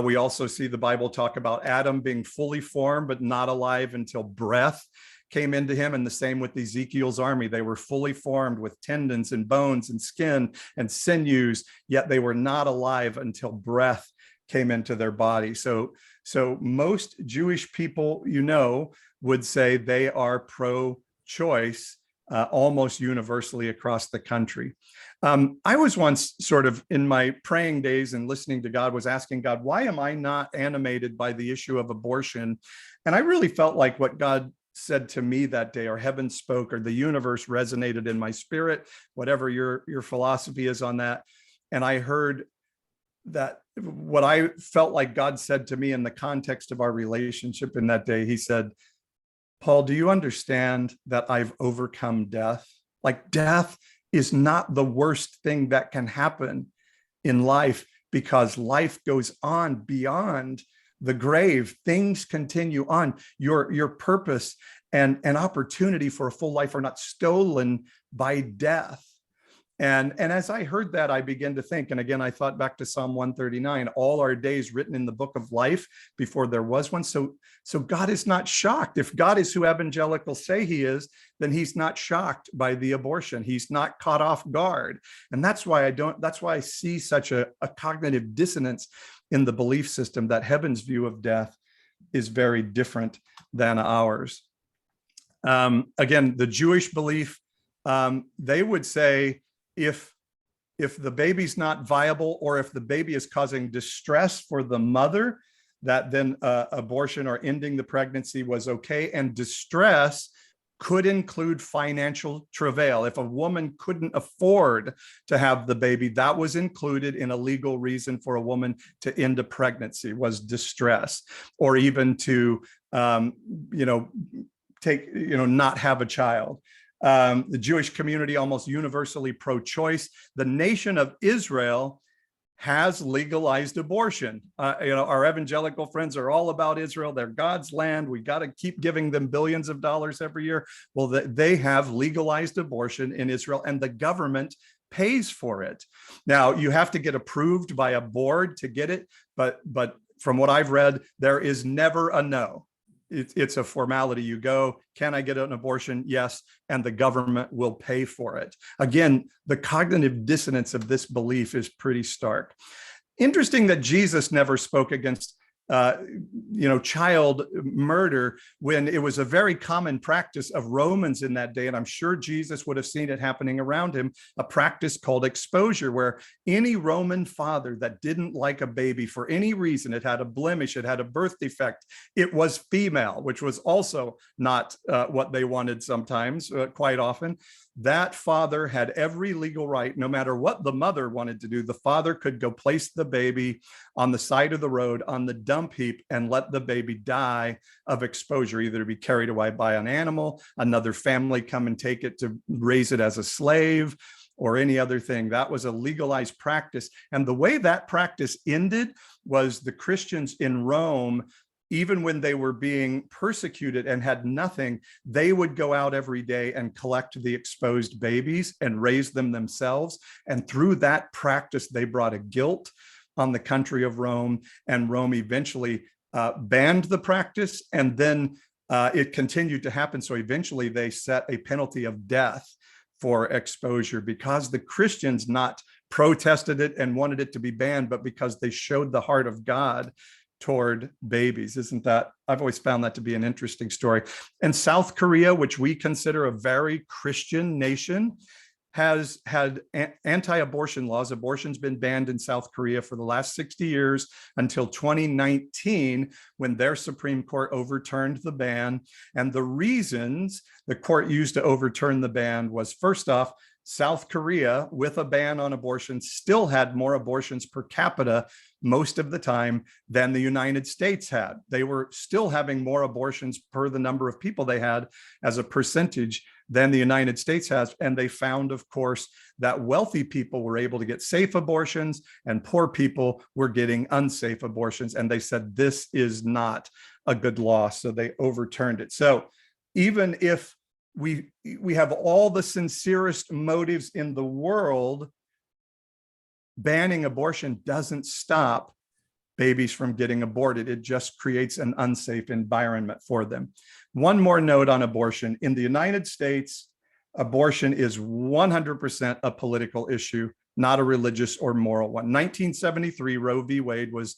We also see the Bible talk about Adam being fully formed but not alive until breath came into him, and the same with Ezekiel's army. They were fully formed with tendons and bones and skin and sinews, yet they were not alive until breath came into their body. So most Jewish people, would say they are pro-choice almost universally across the country. I was once sort of in my praying days and listening to God, was asking God, why am I not animated by the issue of abortion? And I really felt like what God said to me that day, or heaven spoke, or the universe resonated in my spirit, whatever your philosophy is on that. And I heard that what I felt like God said to me in the context of our relationship in that day, he said, Paul, do you understand that I've overcome death? Like, death is not the worst thing that can happen in life, because life goes on beyond the grave. Things continue on. Your purpose and opportunity for a full life are not stolen by death. And as I heard that, I began to think, and again, I thought back to Psalm 139, all our days written in the book of life before there was one. So God is not shocked. If God is who evangelicals say he is, then he's not shocked by the abortion. He's not caught off guard. And that's why I see such a cognitive dissonance in the belief system, that heaven's view of death is very different than ours. Again, the Jewish belief, they would say, if the baby's not viable, or if the baby is causing distress for the mother, that then abortion or ending the pregnancy was okay. And distress could include financial travail. If a woman couldn't afford to have the baby, that was included in a legal reason for a woman to end a pregnancy, was distress, or even to not have a child. The Jewish community almost universally pro-choice. The nation of Israel has legalized abortion. Our evangelical friends are all about Israel. They're God's land. We got to keep giving them billions of dollars every year. Well, they have legalized abortion in Israel, and the government pays for it. Now, you have to get approved by a board to get it, but from what I've read, there is never a no. It's a formality. You go, can I get an abortion? Yes. And the government will pay for it. Again, the cognitive dissonance of this belief is pretty stark. Interesting that Jesus never spoke against child murder, when it was a very common practice of Romans in that day. And I'm sure Jesus would have seen it happening around him, a practice called exposure, where any Roman father that didn't like a baby for any reason, it had a blemish, it had a birth defect, it was female, which was also not what they wanted sometimes, quite often. That father had every legal right, no matter what the mother wanted to do. The father could go place the baby on the side of the road on the dump heap and let the baby die of exposure, either to be carried away by an animal, another family come and take it to raise it as a slave, or any other thing. That was a legalized practice. And the way that practice ended was the Christians in Rome, even when they were being persecuted and had nothing, they would go out every day and collect the exposed babies and raise them themselves. And through that practice, they brought a guilt on the country of Rome, and Rome eventually banned the practice, and then it continued to happen. So eventually they set a penalty of death for exposure, because the Christians not protested it and wanted it to be banned, but because they showed the heart of God toward babies. Isn't that, I've always found that to be an interesting story. And South Korea, which we consider a very Christian nation, has had anti-abortion laws. Abortion's been banned in South Korea for the last 60 years until 2019, when their Supreme Court overturned the ban. And the reasons the court used to overturn the ban was, first off, South Korea, with a ban on abortion, still had more abortions per capita most of the time than the United States had. They were still having more abortions per the number of people they had as a percentage than the United States has. And they found, of course, that wealthy people were able to get safe abortions and poor people were getting unsafe abortions. And they said, this is not a good law. So they overturned it. So even if we have all the sincerest motives in the world, banning abortion doesn't stop babies from getting aborted. It just creates an unsafe environment for them. One more note on abortion. In the United States, abortion is 100% a political issue, not a religious or moral one. 1973, Roe v. Wade was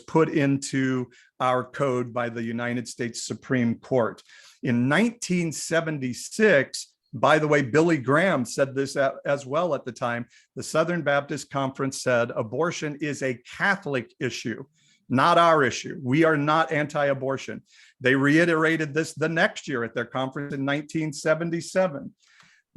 put into our code by the United States Supreme Court. In 1976, by the way, Billy Graham said this as well at the time. The Southern Baptist Conference said abortion is a Catholic issue, not our issue. We are not anti-abortion. They reiterated this the next year at their conference in 1977.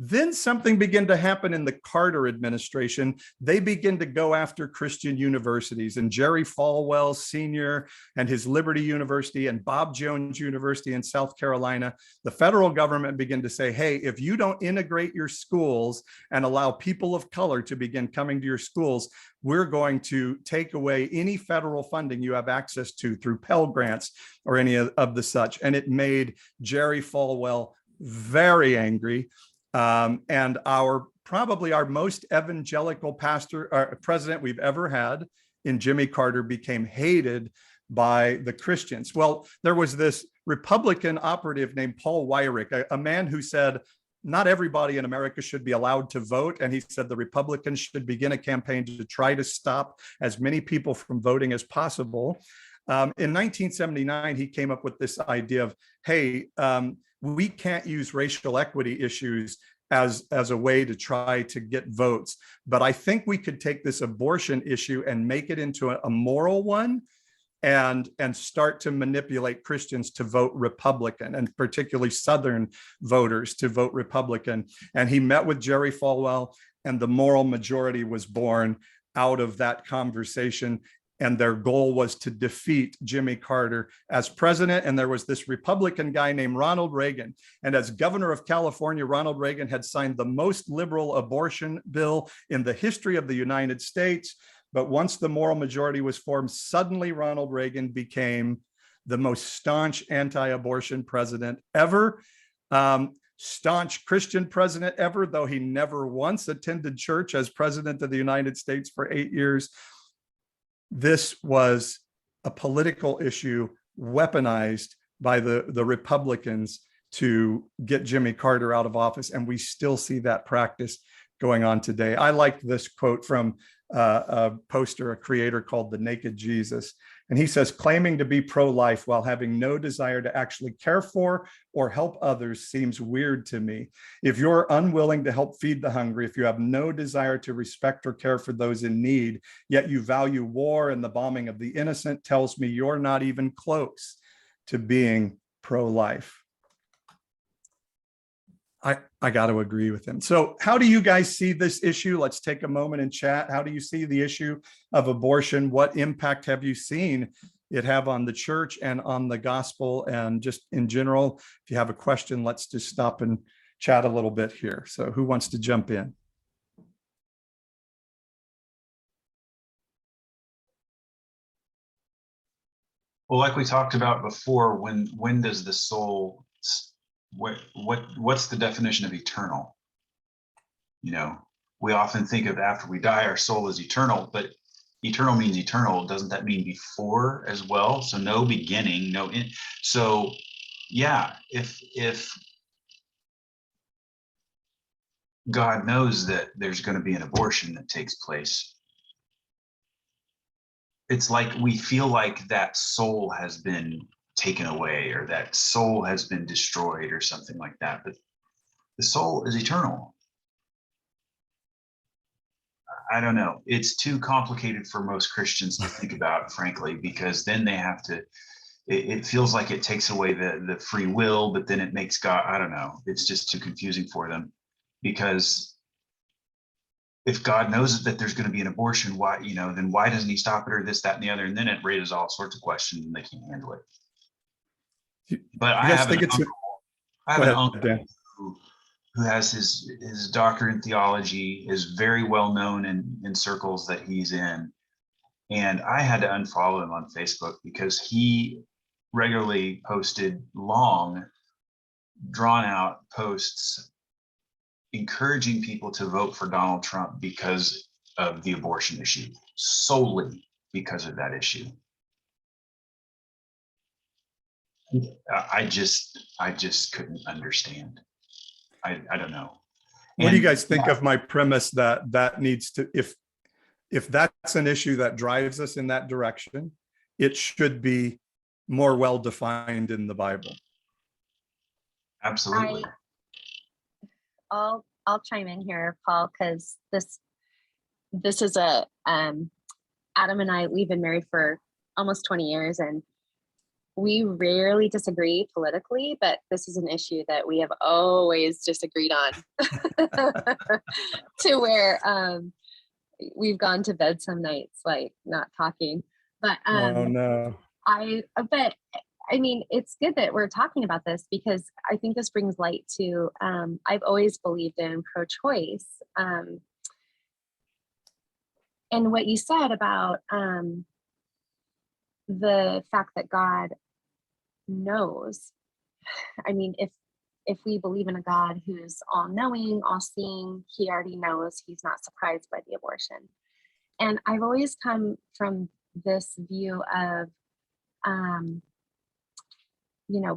Then something began to happen in the Carter administration. They began to go after Christian universities, and Jerry Falwell Sr. and his Liberty University and Bob Jones University in South Carolina, the federal government began to say, hey, if you don't integrate your schools and allow people of color to begin coming to your schools, we're going to take away any federal funding you have access to through Pell Grants or any of the such. And it made Jerry Falwell very angry. And probably our most evangelical president we've ever had in Jimmy Carter became hated by the Christians. Well, there was this Republican operative named Paul Weyrich, a man who said, not everybody in America should be allowed to vote. And he said the Republicans should begin a campaign to try to stop as many people from voting as possible. In 1979, he came up with this idea of, hey, we can't use racial equity issues as a way to try to get votes. But I think we could take this abortion issue and make it into a moral one and start to manipulate Christians to vote Republican, and particularly Southern voters to vote Republican. And he met with Jerry Falwell, and the moral majority was born out of that conversation. And their goal was to defeat Jimmy Carter as president. And there was this Republican guy named Ronald Reagan. And as governor of California, Ronald Reagan had signed the most liberal abortion bill in the history of the United States. But once the moral majority was formed, suddenly Ronald Reagan became the most staunch anti-abortion president ever. Staunch Christian president ever, though he never once attended church as president of the United States for 8 years. This was a political issue weaponized by the Republicans to get Jimmy Carter out of office. And we still see that practice going on today. I liked this quote from a poster, a creator called The Naked Jesus. And he says, claiming to be pro-life while having no desire to actually care for or help others seems weird to me. If you're unwilling to help feed the hungry, if you have no desire to respect or care for those in need, yet you value war and the bombing of the innocent, tells me you're not even close to being pro-life. I got to agree with him. So how do you guys see this issue? Let's take a moment and chat. How do you see the issue of abortion? What impact have you seen it have on the church and on the gospel and just in general? If you have a question, let's just stop and chat a little bit here. So who wants to jump in? Well, like we talked about before, when does the soul, what's the definition of eternal? You know, we often think of after we die, our soul is eternal, but eternal means eternal. Doesn't that mean before as well? So no beginning, no end. So yeah, if God knows that there's going to be an abortion that takes place, it's like we feel like that soul has been taken away or that soul has been destroyed or something like that. But the soul is eternal. I don't know. It's too complicated for most Christians to think about, frankly, because then they have to, it feels like it takes away the free will, but then it makes God, I don't know. It's just too confusing for them, because if God knows that there's going to be an abortion, why, you know, then why doesn't he stop it or this, that, and the other? And then it raises all sorts of questions and they can't handle it. But I have an uncle who has his doctorate in theology, is very well known in circles that he's in. And I had to unfollow him on Facebook because he regularly posted long, drawn out posts encouraging people to vote for Donald Trump because of the abortion issue solely. because of that issue. I just couldn't understand. I don't know. What do you And- guys think of my premise that needs to, if that's an issue that drives us in that direction, it should be more well-defined in the Bible? Absolutely. I'll chime in here, Paul, because this is a Adam and I, we've been married for almost 20 years, and we rarely disagree politically, but this is an issue that we have always disagreed on to where we've gone to bed some nights like not talking. But Oh, no. but I mean, it's good that we're talking about this, because I think this brings light to, I've always believed in pro-choice. And what you said about the fact that God knows. I mean, if we believe in a God who's all-knowing, all-seeing, he already knows, he's not surprised by the abortion. And I've always come from this view of,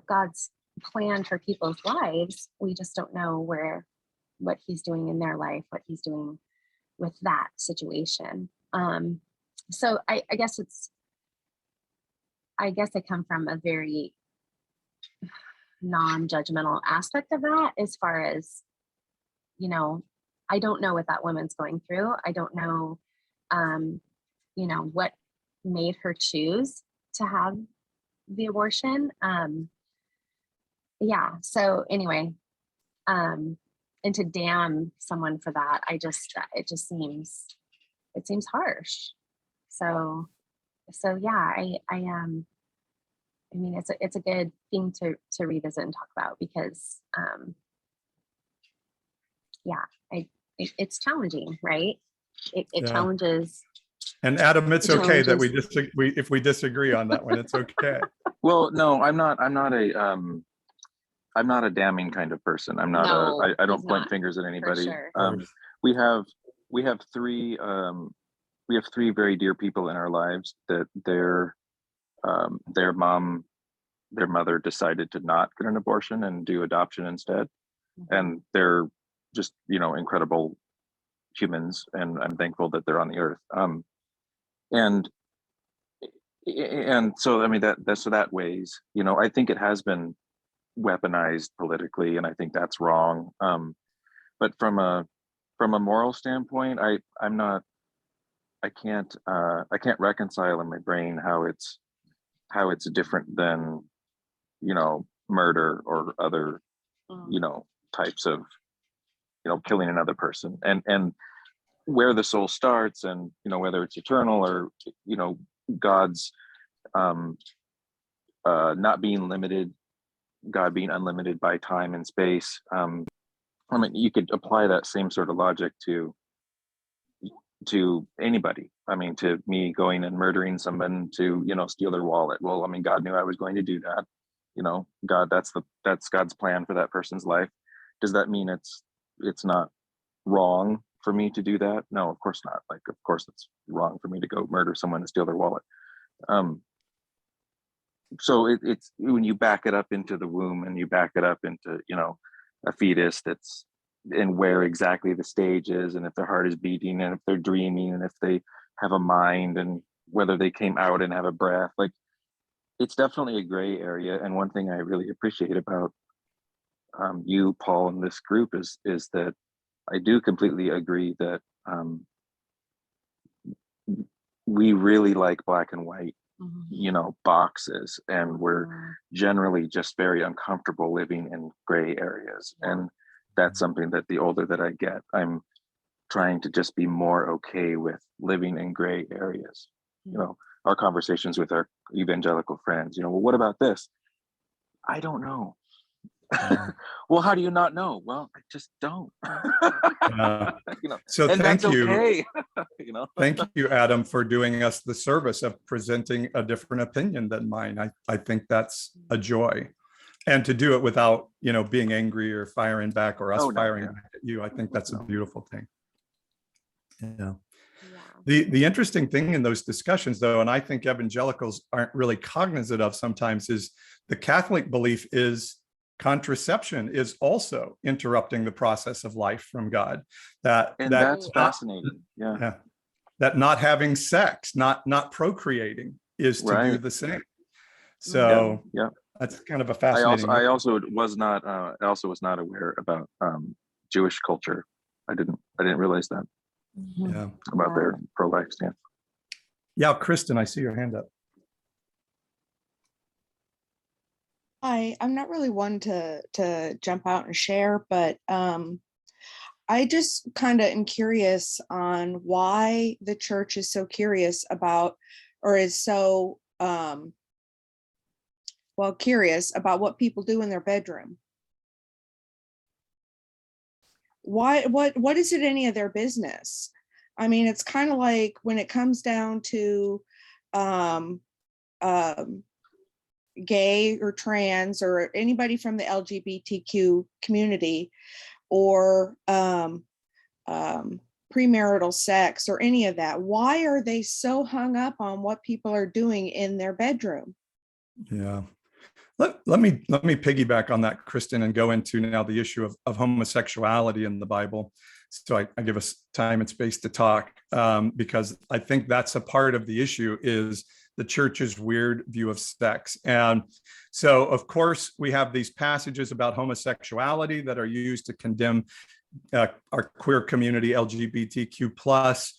God's plan for people's lives. We just don't know what he's doing in their life, what he's doing with that situation. So I guess I come from a very non-judgmental aspect of that, as far as, I don't know what that woman's going through. I don't know, what made her choose to have the abortion. So anyway, and to damn someone for that, it seems harsh. So yeah, I mean, it's a good thing to revisit and talk about, because it's challenging, right? It Yeah. challenges. And Adam, it's It okay that challenges- if we disagree on that one, it's okay. Well, no, I'm not a damning kind of person. I'm not No, I don't he's point not, fingers at anybody. sure. We have three very dear people in our lives that their mother decided to not get an abortion and do adoption instead. And they're just, incredible humans, and I'm thankful that they're on the earth. And so, I mean, that weighs, I think it has been weaponized politically, and I think that's wrong. But from a moral standpoint, I can't reconcile in my brain how it's different than, murder or other, types of, killing another person, and where the soul starts, and, whether it's eternal or, God's not being limited, God being unlimited by time and space. I mean, you could apply that same sort of logic to anybody. I mean, to me going and murdering someone to, steal their wallet. Well, I mean, God knew I was going to do that. God, that's God's plan for that person's life. Does that mean it's not wrong for me to do that? No, of course not. Like, of course it's wrong for me to go murder someone and steal their wallet. So it's when you back it up into the womb, and you back it up into, a fetus that's, and where exactly the stage is, and if their heart is beating, and if they're dreaming, and if they have a mind, and whether they came out and have a breath, like, it's definitely a gray area. And one thing I really appreciate about you, Paul, and this group is that I do completely agree that we really like black and white, boxes, and we're generally just very uncomfortable living in gray areas. And that's something that the older that I get, I'm trying to just be more okay with living in gray areas. Our conversations with our evangelical friends, well, what about this? I don't know. Well, how do you not know? Well, I just don't. So and thank that's you. okay. Thank you, Adam, for doing us the service of presenting a different opinion than mine. I think that's a joy. And to do it without, being angry or firing back, or us firing back at you, I think that's a beautiful thing. Yeah. The interesting thing in those discussions, though, and I think evangelicals aren't really cognizant of sometimes, is the Catholic belief is contraception is also interrupting the process of life from God. And that's fascinating. Yeah. That not having sex, not procreating is to do Right. the same. So Yeah. that's kind of a I fascinating. also was not aware about Jewish culture. I didn't realize that Yeah. about their pro-life stance. Yeah, Kristen, I see your hand up. Hi, I'm not really one to jump out and share, but I just kind of am curious on why the church is so curious about, or is so curious about what people do in their bedroom. What is it any of their business? I mean, it's kind of like when it comes down to gay or trans or anybody from the LGBTQ community, or premarital sex or any of that. Why are they so hung up on what people are doing in their bedroom? Yeah. Let me piggyback on that, Kristen, and go into now the issue of homosexuality in the Bible. So I give us time and space to talk, because I think that's a part of the issue is the church's weird view of sex. And so, of course, we have these passages about homosexuality that are used to condemn our queer community, LGBTQ plus.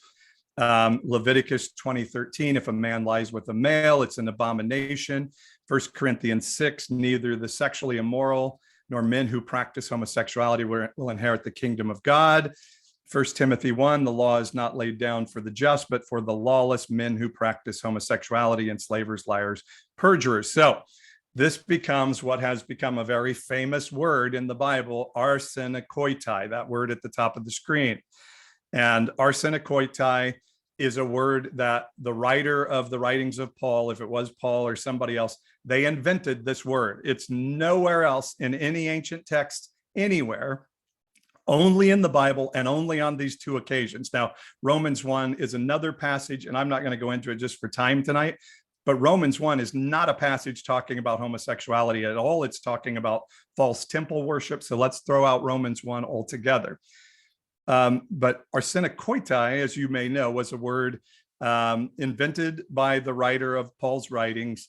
Leviticus 20:13, if a man lies with a male, it's an abomination. 1 Corinthians 6, neither the sexually immoral nor men who practice homosexuality will inherit the kingdom of God. 1 Timothy 1, the law is not laid down for the just, but for the lawless, men who practice homosexuality, enslavers, liars, perjurers. So this becomes what has become a very famous word in the Bible, arsenokoitai, that word at the top of the screen. And arsenokoitai is a word that the writer of the writings of Paul, if it was Paul or somebody else, they invented this word. It's nowhere else in any ancient text anywhere, only in the Bible and only on these two occasions. Now, Romans 1 is another passage, and I'm not going to go into it just for time tonight, but Romans 1 is not a passage talking about homosexuality at all. It's talking about false temple worship. So let's throw out Romans 1 altogether. But arsenokoitai, as you may know, was a word invented by the writer of Paul's writings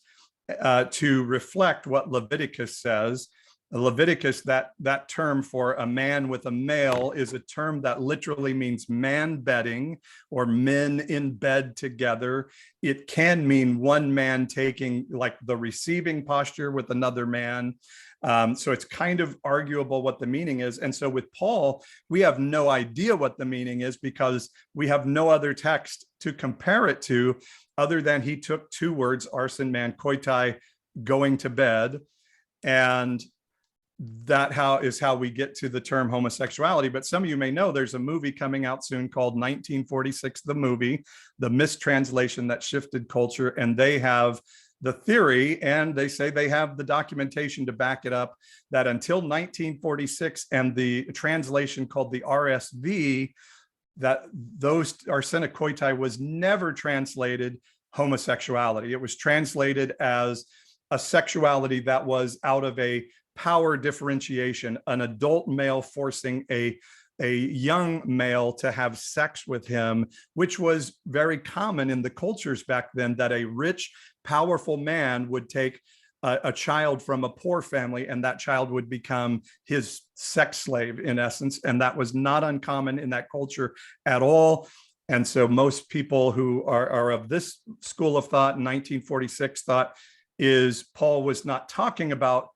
to reflect what Leviticus says. Leviticus, that term for a man with a male, is a term that literally means man bedding or men in bed together. It can mean one man taking like the receiving posture with another man. So it's kind of arguable what the meaning is. And so with Paul, we have no idea what the meaning is because we have no other text to compare it to other than he took two words, arsen, man, koitai, going to bed. And that is how we get to the term homosexuality. But some of you may know there's a movie coming out soon called 1946, the movie, the mistranslation that shifted culture. And they have the theory, and they say they have the documentation to back it up, that until 1946 and the translation called the RSV, that those arsenokoitai was never translated homosexuality. It was translated as a sexuality that was out of a power differentiation, an adult male forcing a young male to have sex with him, which was very common in the cultures back then, that a rich, powerful man would take a child from a poor family and that child would become his sex slave in essence. And that was not uncommon in that culture at all. And so most people who are of this school of thought in 1946 thought is Paul was not talking about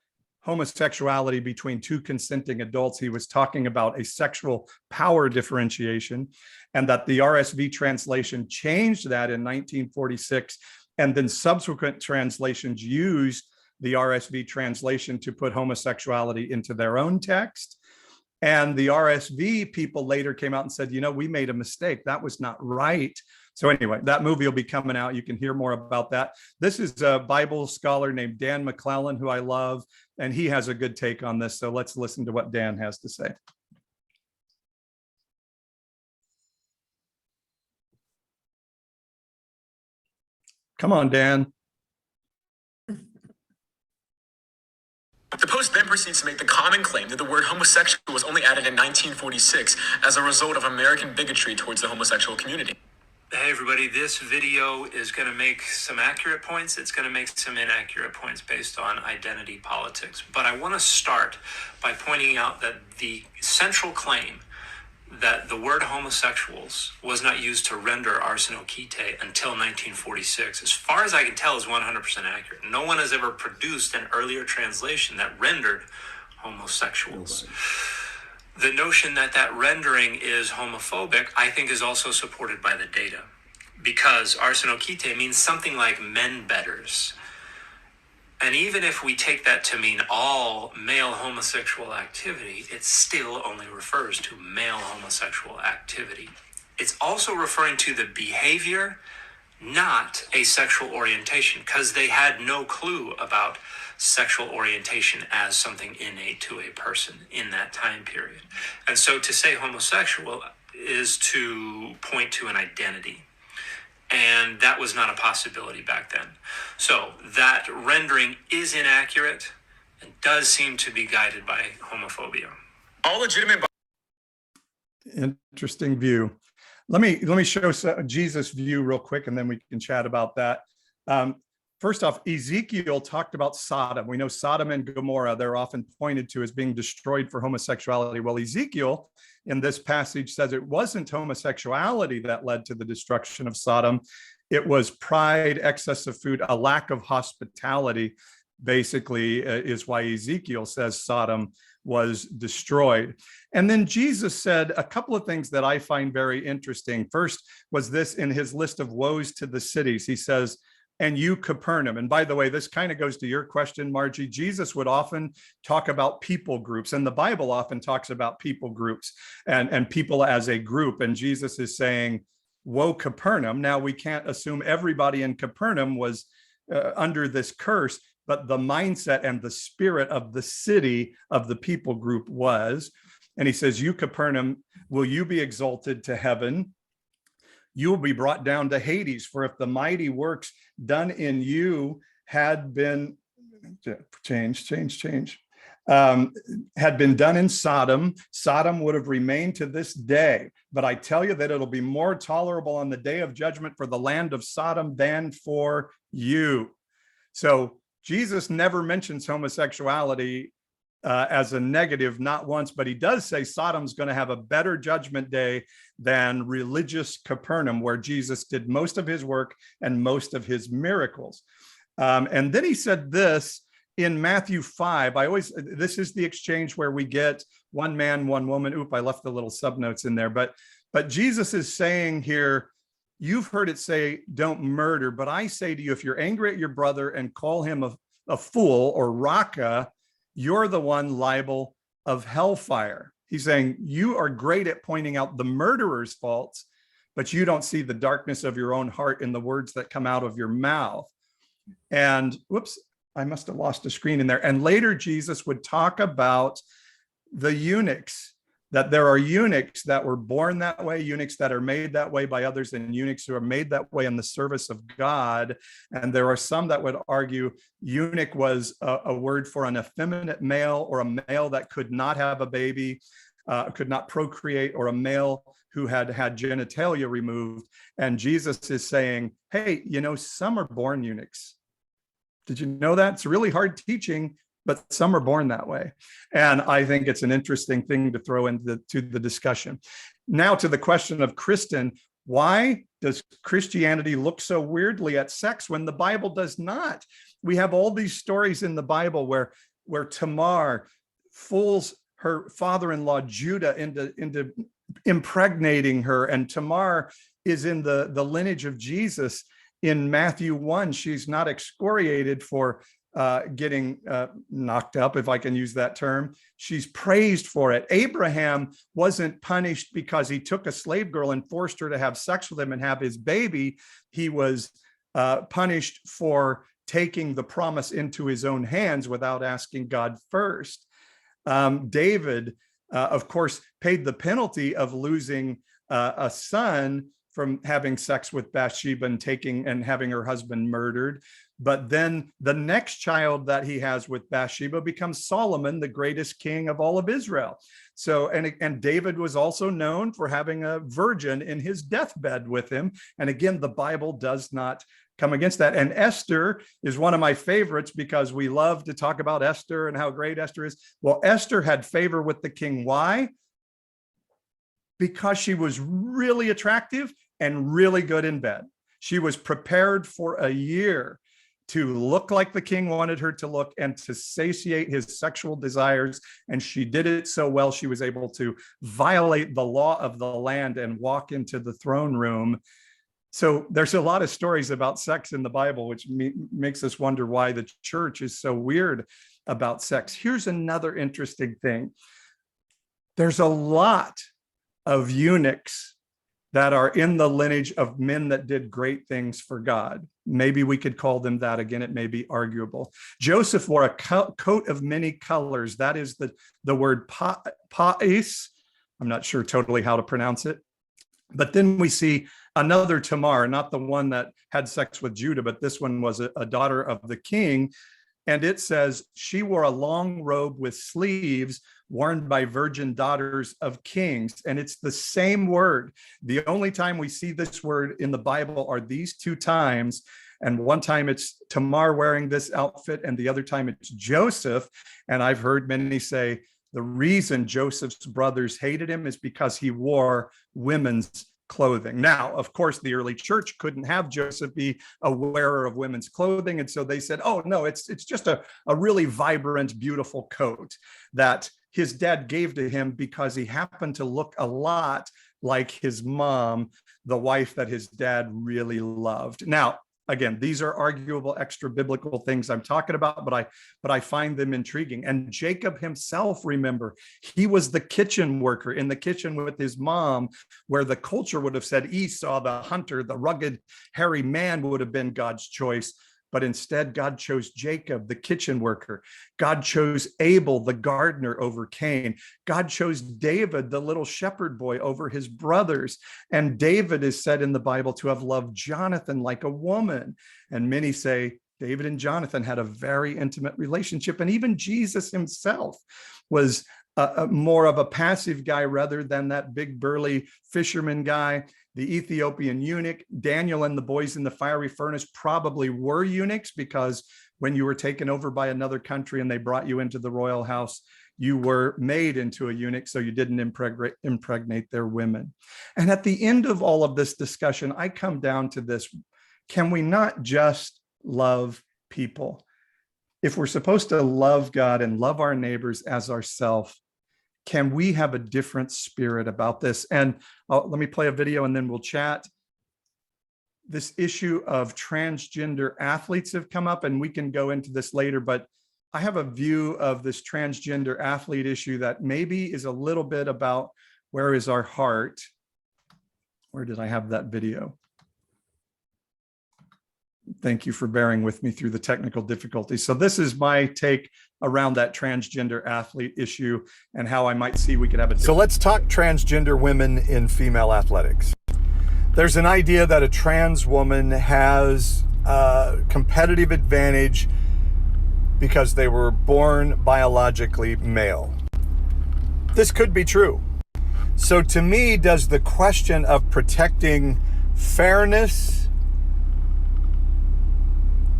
homosexuality between two consenting adults. He was talking about a sexual power differentiation, and that the RSV translation changed that in 1946. And then subsequent translations used the RSV translation to put homosexuality into their own text. And the RSV people later came out and said, you know, we made a mistake. That was not right. So anyway, that movie will be coming out. You can hear more about that. This is a Bible scholar named Dan McClellan, who I love, and he has a good take on this. So let's listen to what Dan has to say. Come on, Dan. The Post then proceeds to make the common claim that the word homosexual was only added in 1946 as a result of American bigotry towards the homosexual community. Hey everybody, this video is going to make some accurate points. It's going to make some inaccurate points based on identity politics. But I want to start by pointing out that the central claim that the word homosexuals was not used to render arsenokoitai until 1946, as far as I can tell, is 100% accurate. No one has ever produced an earlier translation that rendered homosexuals. The notion that that rendering is homophobic, I think, is also supported by the data, because arsenokoitai means something like men betters. And even if we take that to mean all male homosexual activity, it still only refers to male homosexual activity. It's also referring to the behavior, not a sexual orientation, because they had no clue about sexual orientation as something innate to a person in that time period. And so to say homosexual is to point to an identity. And that was not a possibility back then. So that rendering is inaccurate and does seem to be guided by homophobia. All legitimate. Interesting view. Let me show Jesus' view real quick, and then we can chat about that. First off, Ezekiel talked about Sodom. We know Sodom and Gomorrah, they're often pointed to as being destroyed for homosexuality. Well, Ezekiel in this passage says it wasn't homosexuality that led to the destruction of Sodom. It was pride, excess of food, a lack of hospitality, basically, is why Ezekiel says Sodom was destroyed. And then Jesus said a couple of things that I find very interesting. First was this in his list of woes to the cities. He says, and you, Capernaum. And by the way, this kind of goes to your question, Margie. Jesus would often talk about people groups, and the Bible often talks about people groups and people as a group. And Jesus is saying, woe, Capernaum. Now, we can't assume everybody in Capernaum was under this curse, but the mindset and the spirit of the city of the people group was. And he says, you, Capernaum, will you be exalted to heaven? You will be brought down to Hades, for if the mighty works done in you had been had been done in Sodom, Sodom would have remained to this day. But I tell you that it'll be more tolerable on the day of judgment for the land of Sodom than for you. So Jesus never mentions homosexuality as a negative, not once, but he does say Sodom's going to have a better judgment day than religious Capernaum, where Jesus did most of his work and most of his miracles. And then he said this in Matthew 5. This is the exchange where we get one man, one woman. Oop, I left the little subnotes in there. But Jesus is saying here, you've heard it say, don't murder. But I say to you, if you're angry at your brother and call him a fool or raka, you're the one liable of hellfire. He's saying you are great at pointing out the murderer's faults, but you don't see the darkness of your own heart in the words that come out of your mouth. And whoops, I must have lost a screen in there. And later Jesus would talk about the eunuchs, that there are eunuchs that were born that way, eunuchs that are made that way by others, and eunuchs who are made that way in the service of God. And there are some that would argue eunuch was a word for an effeminate male, or a male that could not have a baby, could not procreate, or a male who had had genitalia removed. And Jesus is saying, hey, some are born eunuchs. Did you know that? It's really hard teaching, but some are born that way. And I think it's an interesting thing to throw into the discussion. Now to the question of Kristen, why does Christianity look so weirdly at sex when the Bible does not? We have all these stories in the Bible where Tamar fools her father-in-law Judah into impregnating her, and Tamar is in the lineage of Jesus. In Matthew 1, she's not excoriated for getting knocked up, if I can use that term. She's praised for it. Abraham wasn't punished because he took a slave girl and forced her to have sex with him and have his baby. He was punished for taking the promise into his own hands without asking God first. David, of course, paid the penalty of losing a son from having sex with Bathsheba and having her husband murdered. But then the next child that he has with Bathsheba becomes Solomon, the greatest king of all of Israel. So, and David was also known for having a virgin in his deathbed with him. And again, the Bible does not come against that. And Esther is one of my favorites because we love to talk about Esther and how great Esther is. Well, Esther had favor with the king. Why? Because she was really attractive and really good in bed. She was prepared for a year to look like the king wanted her to look and to satiate his sexual desires. And she did it so well, she was able to violate the law of the land and walk into the throne room. So there's a lot of stories about sex in the Bible, which makes us wonder why the church is so weird about sex. Here's another interesting thing. There's a lot of eunuchs that are in the lineage of men that did great things for God. Maybe we could call them that. Again, it may be arguable. Joseph wore a coat of many colors. That is the word pa'is. I'm not sure totally how to pronounce it. But then we see another Tamar, not the one that had sex with Judah, but this one was a daughter of the king. And it says she wore a long robe with sleeves worn by virgin daughters of kings. And it's the same word. The only time we see this word in the Bible are these two times. And one time it's Tamar wearing this outfit, and the other time it's Joseph. And I've heard many say the reason Joseph's brothers hated him is because he wore women's clothing. Now, of course, the early church couldn't have Joseph be a wearer of women's clothing. And so they said, oh, no, it's just a really vibrant, beautiful coat that his dad gave to him because he happened to look a lot like his mom, the wife that his dad really loved. Now, again, these are arguable extra biblical things I'm talking about, but I find them intriguing. And Jacob himself, remember, he was the kitchen worker in the kitchen with his mom, where the culture would have said Esau, the hunter, the rugged, hairy man would have been God's choice. But instead, God chose Jacob, the kitchen worker. God chose Abel, the gardener, over Cain. God chose David, the little shepherd boy, over his brothers. And David is said in the Bible to have loved Jonathan like a woman. And many say David and Jonathan had a very intimate relationship. And even Jesus himself was more of a passive guy rather than that big burly fisherman guy. The Ethiopian eunuch, Daniel and the boys in the fiery furnace probably were eunuchs, because when you were taken over by another country and they brought you into the royal house, you were made into a eunuch, so you didn't impregnate their women. And at the end of all of this discussion, I come down to this: can we not just love people? If we're supposed to love God and love our neighbors as ourselves, can we have a different spirit about this? And let me play a video and then we'll chat. This issue of transgender athletes have come up, and we can go into this later, but I have a view of this transgender athlete issue that maybe is a little bit about where is our heart. Where did I have that video? Thank you for bearing with me through the technical difficulties. So this is my take around that transgender athlete issue and how I might see we could have a. So let's talk transgender women in female athletics. There's an idea that a trans woman has a competitive advantage because they were born biologically male. This could be true. So to me, does the question of protecting fairness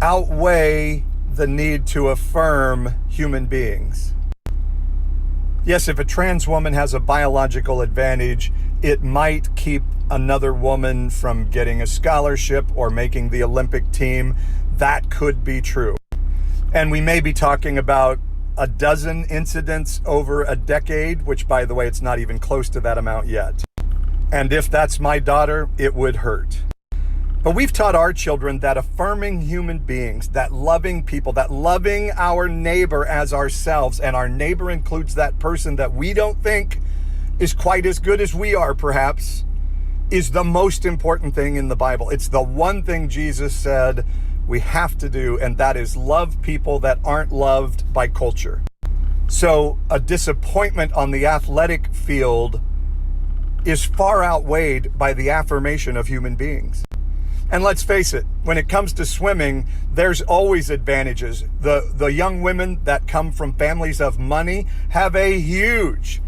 outweigh the need to affirm human beings? Yes, if a trans woman has a biological advantage, it might keep another woman from getting a scholarship or making the Olympic team. That could be true. And we may be talking about a dozen incidents over a decade, which, by the way, it's not even close to that amount yet. And if that's my daughter, it would hurt. But we've taught our children that affirming human beings, that loving people, that loving our neighbor as ourselves, and our neighbor includes that person that we don't think is quite as good as we are, perhaps, is the most important thing in the Bible. It's the one thing Jesus said we have to do, and that is love people that aren't loved by culture. So a disappointment on the athletic field is far outweighed by the affirmation of human beings. And let's face it, when it comes to swimming, there's always advantages. The young women that come from families of money have a huge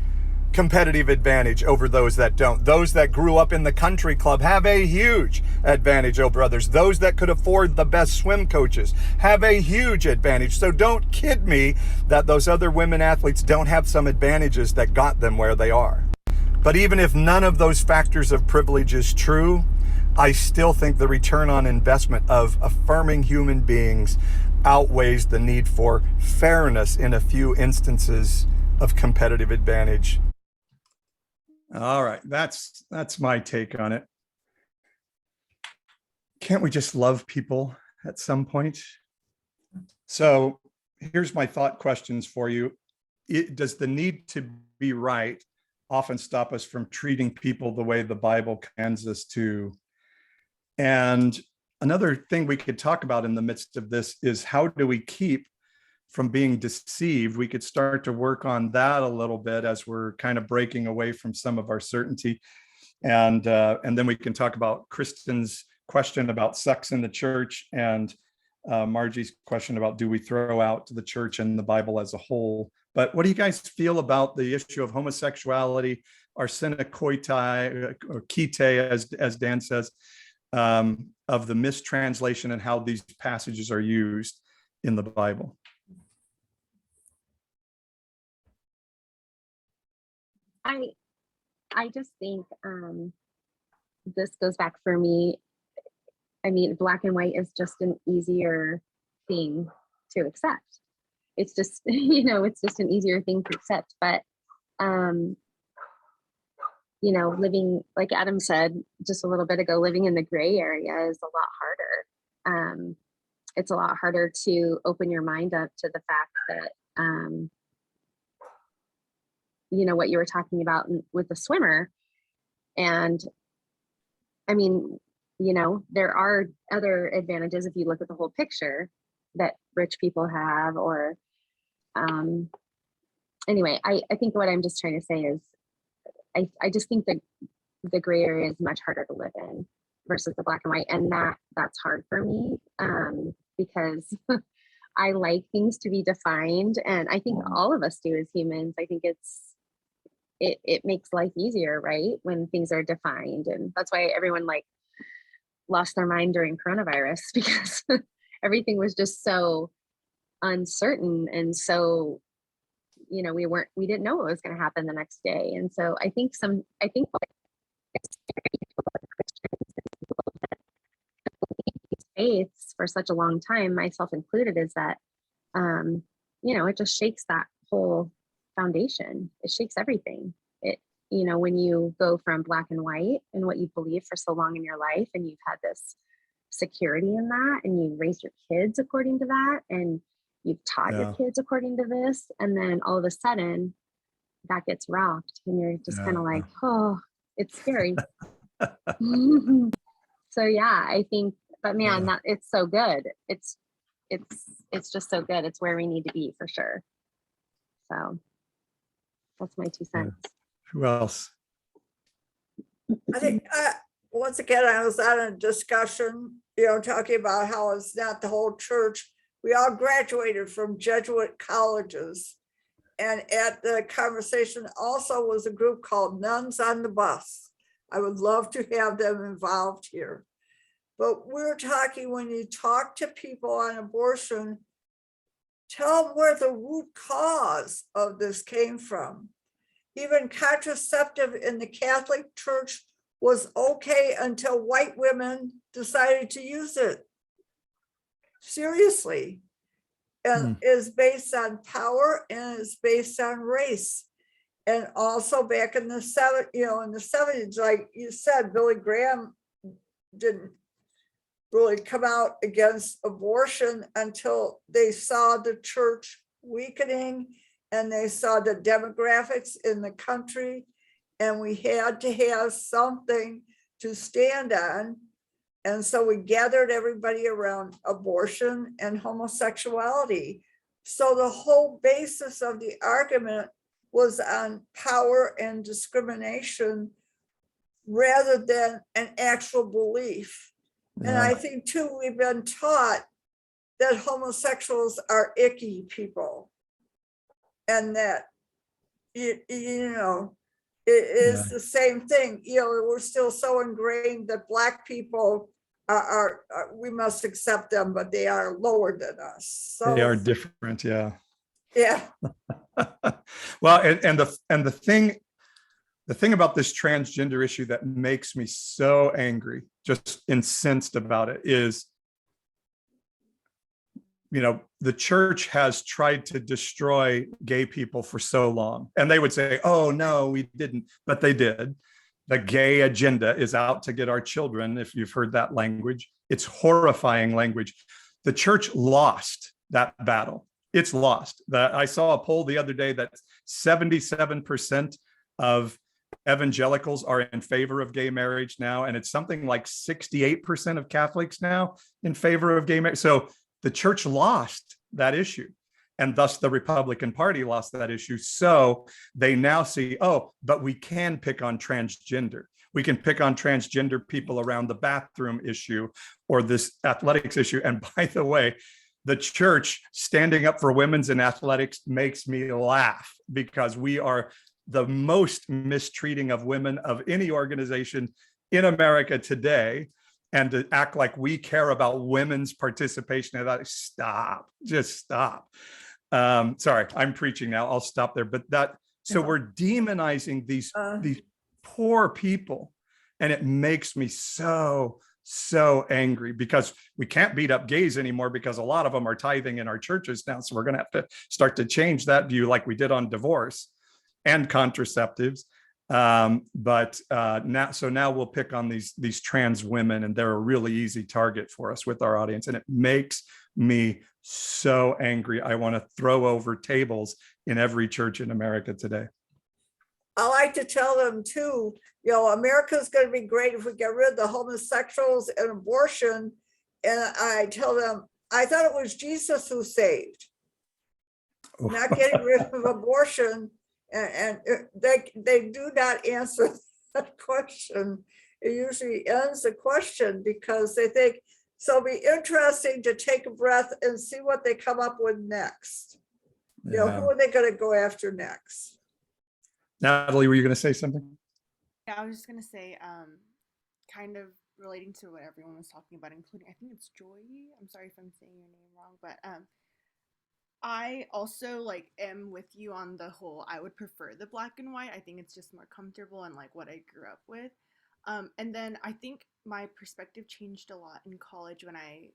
competitive advantage over those that don't. Those that grew up in the country club have a huge advantage over others. Those that could afford the best swim coaches have a huge advantage. So don't kid me that those other women athletes don't have some advantages that got them where they are. But even if none of those factors of privilege is true, I still think the return on investment of affirming human beings outweighs the need for fairness in a few instances of competitive advantage. All right, that's my take on it. Can't we just love people at some point? So here's my thought questions for you. Does the need to be right often stop us from treating people the way the Bible commands us to? And another thing we could talk about in the midst of this is, how do we keep from being deceived? We could start to work on that a little bit as we're kind of breaking away from some of our certainty. And then we can talk about Kristen's question about sex in the church, and Margie's question about, do we throw out the church and the Bible as a whole? But what do you guys feel about the issue of homosexuality, arsena coitae, or kite, as Dan says, of the mistranslation and how these passages are used in the Bible? I just think this goes back for me. I mean, black and white is just an easier thing to accept. It's just, it's just an easier thing to accept. But, living, like Adam said just a little bit ago, living in the gray area is a lot harder. It's a lot harder to open your mind up to the fact that, what you were talking about with the swimmer. And I mean, there are other advantages if you look at the whole picture that rich people have, or anyway, I think what I'm just trying to say is, I just think that the gray area is much harder to live in versus the black and white. And that's hard for me because I like things to be defined. And I think all of us do as humans. I think it makes life easier, right? When things are defined. And that's why everyone lost their mind during coronavirus, because everything was just so uncertain. And so, we didn't know what was going to happen the next day. And so I think faiths for such a long time, myself included, is that, it just shakes that whole foundation. It shakes everything. When you go from black and white and what you believe for so long in your life, and you've had this security in that, and you raised your kids according to that, and you've taught your kids according to this, and then all of a sudden that gets rocked, and you're just kind of like, oh, it's scary. So yeah, I think, but man, it's so good. It's just so good. It's where we need to be for sure. So that's my 2 cents. Who else? I think, once again, I was at a discussion, talking about how it's not the whole church. We all graduated from Jesuit colleges. And at the conversation also was a group called Nuns on the Bus. I would love to have them involved here. But we're talking, when you talk to people on abortion, tell them where the root cause of this came from. Even contraceptive in the Catholic Church was okay until white women decided to use it. Seriously. And is based on power, and is based on race. And also back in the 70s, like you said, Billy Graham didn't really come out against abortion until they saw the church weakening, and they saw the demographics in the country, and we had to have something to stand on. And so we gathered everybody around abortion and homosexuality. So the whole basis of the argument was on power and discrimination, rather than an actual belief. And Yeah. I think too, we've been taught that homosexuals are icky people. And that, you know, it is the same thing. You know, we're still so ingrained that Black people are we must accept them, but they are lower than us. So They are different. Yeah. yeah. Well, and the thing about this transgender issue that makes me so angry, just incensed about it, is, you know, the church has tried to destroy gay people for so long. And they would say, oh, no, we didn't, but they did. The gay agenda is out to get our children, if you've heard that language. It's horrifying language. The church lost that battle. It's lost. I saw a poll the other day that 77% of evangelicals are in favor of gay marriage now, and it's something like 68% of Catholics now in favor of gay marriage. So the church lost that issue, and thus the Republican Party lost that issue. So they now see, oh, but we can pick on transgender. We can pick on transgender people around the bathroom issue or this athletics issue. And by the way, the church standing up for women's in athletics makes me laugh, because we are the most mistreating of women of any organization in America today. And to act like we care about women's participation in that, stop, just stop. Sorry, I'm preaching now. I'll stop there. But so we're demonizing these poor people, and it makes me so angry, because we can't beat up gays anymore, because a lot of them are tithing in our churches now. So we're going to have to start to change that view, like we did on divorce and contraceptives. But now we'll pick on these trans women, and they're a really easy target for us with our audience. And it makes me so angry. I want to throw over tables in every church in America today. I like to tell them too, you know, America's going to be great if we get rid of the homosexuals and abortion. And I tell them, I thought it was Jesus who saved, not getting rid of abortion. And they do not answer that question. It usually ends the question, because they think, so it'll be interesting to take a breath and see what they come up with next. You know, who are they going to go after next? Natalie, were you going to say something? Yeah, I was just gonna say, kind of relating to what everyone was talking about, including, I think it's Joy. I'm sorry if I'm saying your name wrong, but I also am with you on the whole, I would prefer the black and white. I think it's just more comfortable and what I grew up with. And then I think my perspective changed a lot in college when I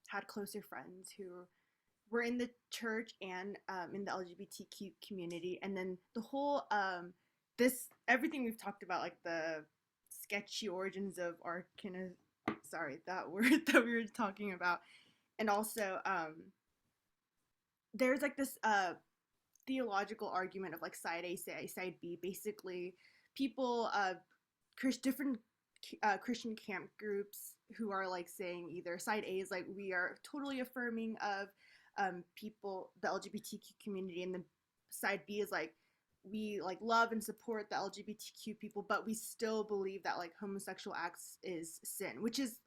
had closer friends who were in the church and in the LGBTQ community. And then the whole, everything we've talked about, the sketchy origins of that word that we were talking about. And also, there's this theological argument of side A, side B. Basically, people, different Christian camp groups who are saying either side A is we are totally affirming of people, the LGBTQ community, and then side B is we love and support the LGBTQ people, but we still believe that homosexual acts is sin, which is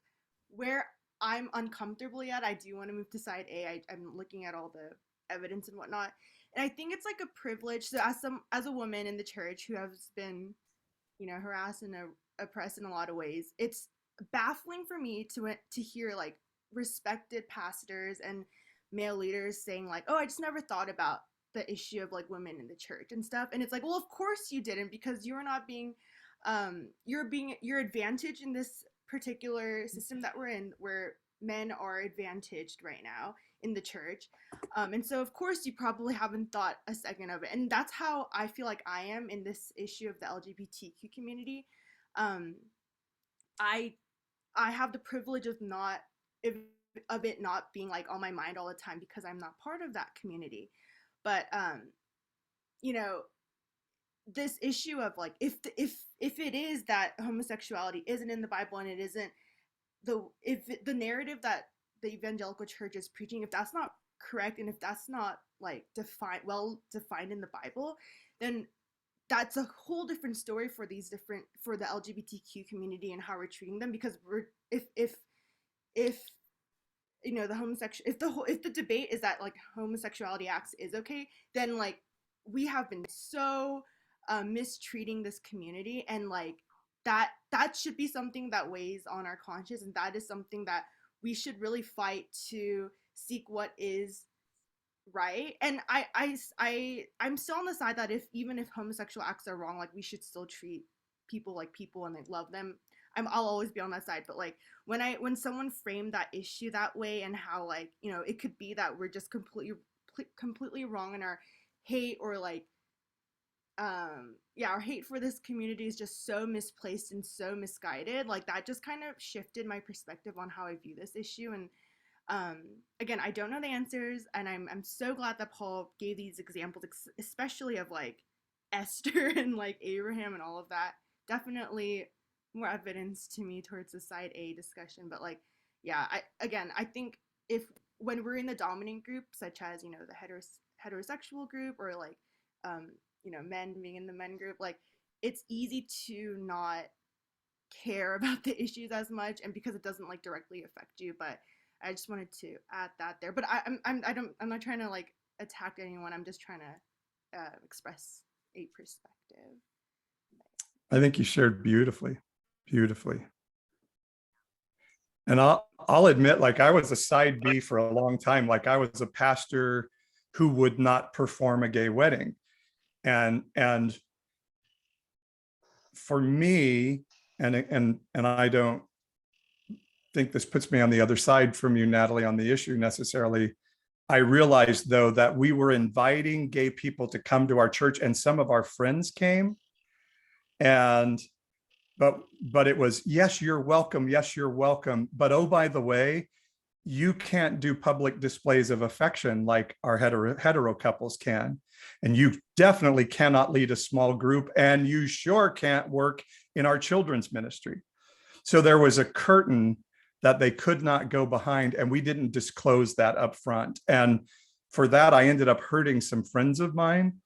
where I'm uncomfortably at. I do want to move to side A. I'm looking at all the evidence and whatnot, and I think it's a privilege. So as a woman in the church who has been, harassed and oppressed in a lot of ways, it's baffling for me to hear respected pastors and male leaders saying oh, I just never thought about the issue of women in the church and stuff. And it's well, of course you didn't, because you're not being you're advantaged in this particular system that we're in, where men are advantaged right now in the church. And so of course you probably haven't thought a second of it. And that's how I feel I am in this issue of the LGBTQ community. I have the privilege of it not being on my mind all the time, because I'm not part of that community. But this issue of if it is that homosexuality isn't in the Bible, and it isn't the narrative that the evangelical church is preaching, if that's not correct, and if that's not defined in the Bible, then that's a whole different story for the LGBTQ community and how we're treating them, because if you know, the homosexual, if the debate is that like homosexuality acts is okay, then like we have been so mistreating this community, and like that should be something that weighs on our conscience, and that is something that we should really fight to seek what is right. And I'm still on the side that even if homosexual acts are wrong, like we should still treat people like people and like love them. I'll always be on that side. But like when someone framed that issue that way, and how like, you know, it could be that we're just completely wrong in our hate, or like our hate for this community is just so misplaced and so misguided, like that just kind of shifted my perspective on how I view this issue. And again, I don't know the answers, and I'm so glad that Paul gave these examples, especially of like Esther and like Abraham and all of that. Definitely more evidence to me towards the side A discussion. But like, yeah, I think when we're in the dominant group, such as, you know, the heterosexual group, or like you know, men being in the men group, like it's easy to not care about the issues as much, and because it doesn't like directly affect you. But I just wanted to add that there. But I'm not trying to like attack anyone. I'm just trying to express a perspective. I think you shared beautifully. And I'll admit, like I was a side B for a long time. Like I was a pastor who would not perform a gay wedding. And for me, and I don't think this puts me on the other side from you, Natalie, on the issue necessarily. I realized though that we were inviting gay people to come to our church, and some of our friends came, but it was, yes, you're welcome. Yes, you're welcome. But oh, by the way, you can't do public displays of affection like our hetero couples can. And you definitely cannot lead a small group, and you sure can't work in our children's ministry. So there was a curtain that they could not go behind, and we didn't disclose that up front. And for that, I ended up hurting some friends of mine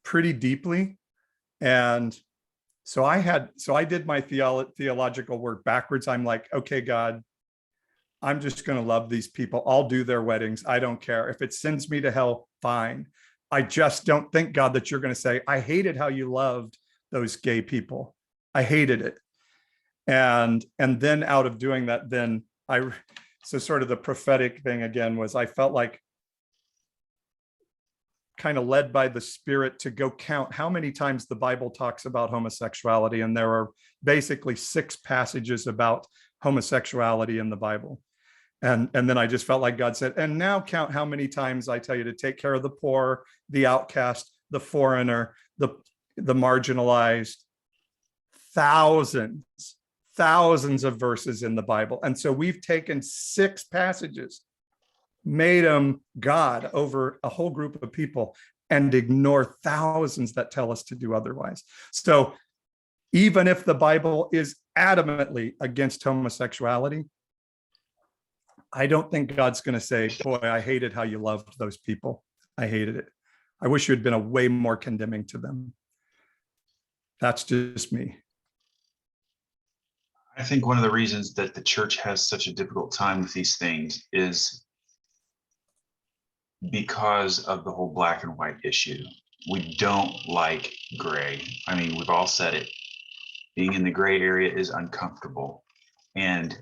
pretty deeply. And so I did my theological work backwards. I'm like, okay, God, I'm just going to love these people. I'll do their weddings. I don't care. If it sends me to hell, fine. I just don't think, God, that you're going to say, I hated how you loved those gay people. I hated it. And then out of doing that, so sort of the prophetic thing again was, I felt like kind of led by the Spirit to go count how many times the Bible talks about homosexuality. And there are basically 6 passages about homosexuality in the Bible. And then I just felt like God said, and now count how many times I tell you to take care of the poor, the outcast, the foreigner, the marginalized. Thousands of verses in the Bible. And so we've taken 6 passages, made them God over a whole group of people, and ignore thousands that tell us to do otherwise. So even if the Bible is adamantly against homosexuality, I don't think God's going to say, boy, I hated how you loved those people. I hated it. I wish you had been a way more condemning to them. That's just me. I think one of the reasons that the church has such a difficult time with these things is because of the whole black and white issue. We don't like gray. I mean, we've all said it. Being in the gray area is uncomfortable. And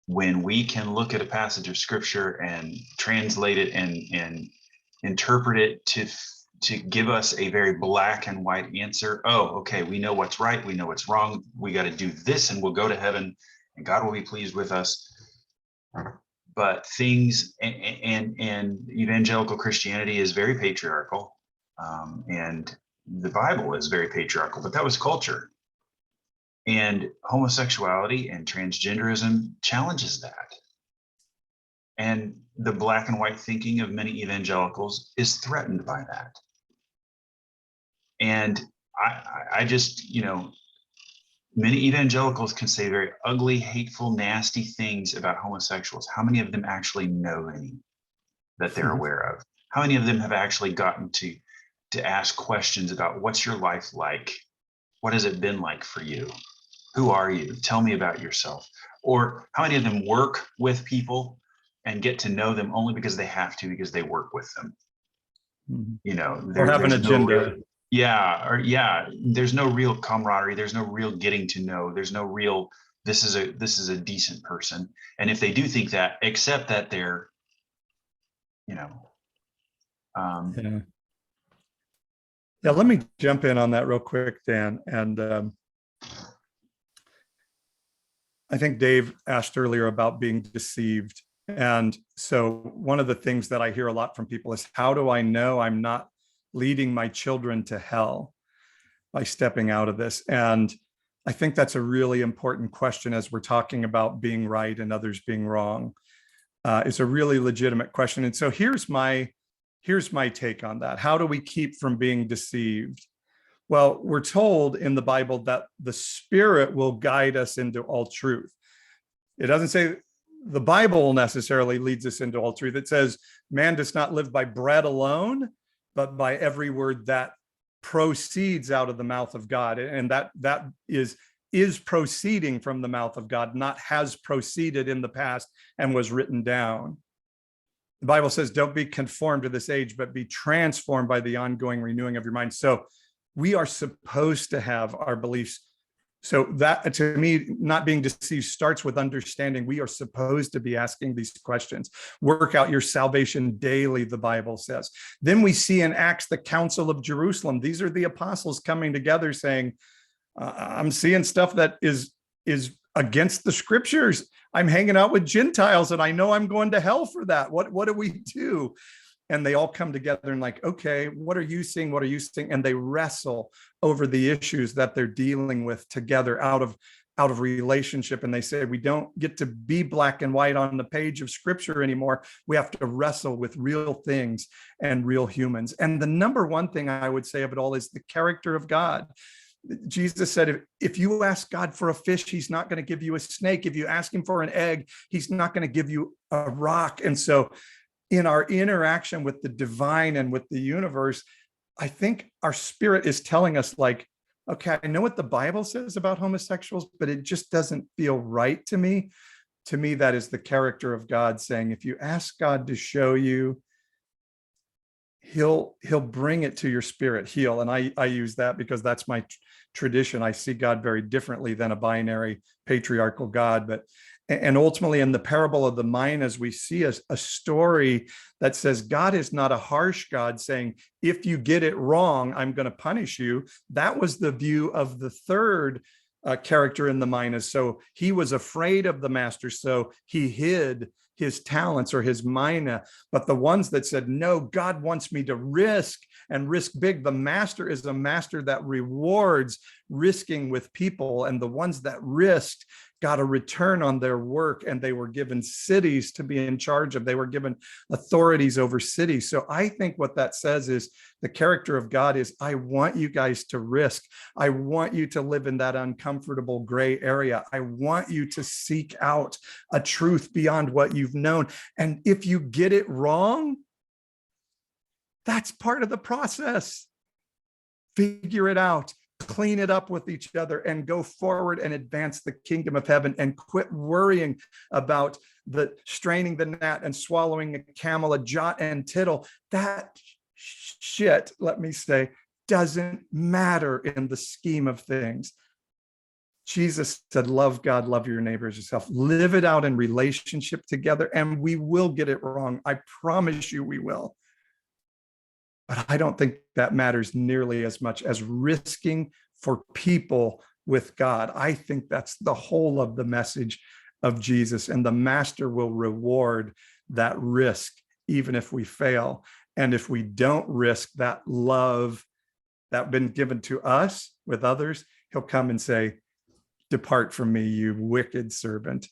when we can look at a passage of scripture and translate it and interpret it to give us a very black and white answer. Oh, okay, we know what's right, we know what's wrong, we got to do this and we'll go to heaven and God will be pleased with us. But things and evangelical Christianity is very patriarchal, and the Bible is very patriarchal, but that was culture. And homosexuality and transgenderism challenges that. And the black and white thinking of many evangelicals is threatened by that. And I just, you know, many evangelicals can say very ugly, hateful, nasty things about homosexuals. How many of them actually know any that they're aware of? How many of them have actually gotten to to ask questions about what's your life like? What has it been like for you? Who are you? Tell me about yourself. Or how many of them work with people and get to know them only because they have to, because they work with them? You know, Or have an there's no agenda. real, there's no real camaraderie. There's no real getting to know. There's no real, this is a decent person. And if they do think that, accept that they're, Yeah, let me jump in on that real quick, Dan. And I think Dave asked earlier about being deceived. And so one of the things that I hear a lot from people is, how do I know I'm not leading my children to hell by stepping out of this? And I think that's a really important question as we're talking about being right and others being wrong. It's a really legitimate question. And so here's my take on that. How do we keep from being deceived? Well, we're told in the Bible that the Spirit will guide us into all truth. It doesn't say the Bible necessarily leads us into all truth. It says man does not live by bread alone, but by every word that proceeds out of the mouth of God. And that is proceeding from the mouth of God, not has proceeded in the past and was written down. The Bible says, don't be conformed to this age, but be transformed by the ongoing renewing of your mind. So we are supposed to have our beliefs. So that, to me, not being deceived starts with understanding we are supposed to be asking these questions. Work out your salvation daily, the Bible says. Then we see in Acts the Council of Jerusalem. These are the apostles coming together saying, I'm seeing stuff that is against the scriptures. I'm hanging out with Gentiles and I know I'm going to hell for that. What do we do? And they all come together and like, okay, what are you seeing? What are you seeing? And they wrestle over the issues that they're dealing with together out of relationship. And they say, we don't get to be black and white on the page of scripture anymore. We have to wrestle with real things and real humans. And the number one thing I would say of it all is the character of God. Jesus said, if you ask God for a fish, he's not going to give you a snake. If you ask him for an egg, he's not going to give you a rock. And so in our interaction with the divine and with the universe, I think our spirit is telling us like, okay, I know what the Bible says about homosexuals, but it just doesn't feel right to me. To me, that is the character of God saying, if you ask God to show you, he'll bring it to your spirit. And I use that because that's my tradition. I see God very differently than a binary patriarchal God. And ultimately in the parable of the minas, we see a story that says God is not a harsh God saying, if you get it wrong, I'm going to punish you. That was the view of the third character in the minas. So he was afraid of the master, so he hid his talents or his mina. But the ones that said, no, God wants me to risk and risk big. The master is a master that rewards risking with people. And the ones that risked got a return on their work, and they were given cities to be in charge of. They were given authorities over cities. So I think what that says is the character of God is, I want you guys to risk. I want you to live in that uncomfortable gray area. I want you to seek out a truth beyond what you've known. And if you get it wrong, that's part of the process. Figure it out. Clean it up with each other and go forward and advance the kingdom of heaven, and quit worrying about the straining the gnat and swallowing a camel, a jot and tittle. That shit, let me say, doesn't matter in the scheme of things. Jesus said, love God, love your neighbor as yourself. Live it out in relationship together, and we will get it wrong. I promise you we will. But I don't think that matters nearly as much as risking for people with God. I think that's the whole of the message of Jesus, and the master will reward that risk, even if we fail. And if we don't risk that love that's been given to us with others, he'll come and say, depart from me, you wicked servant.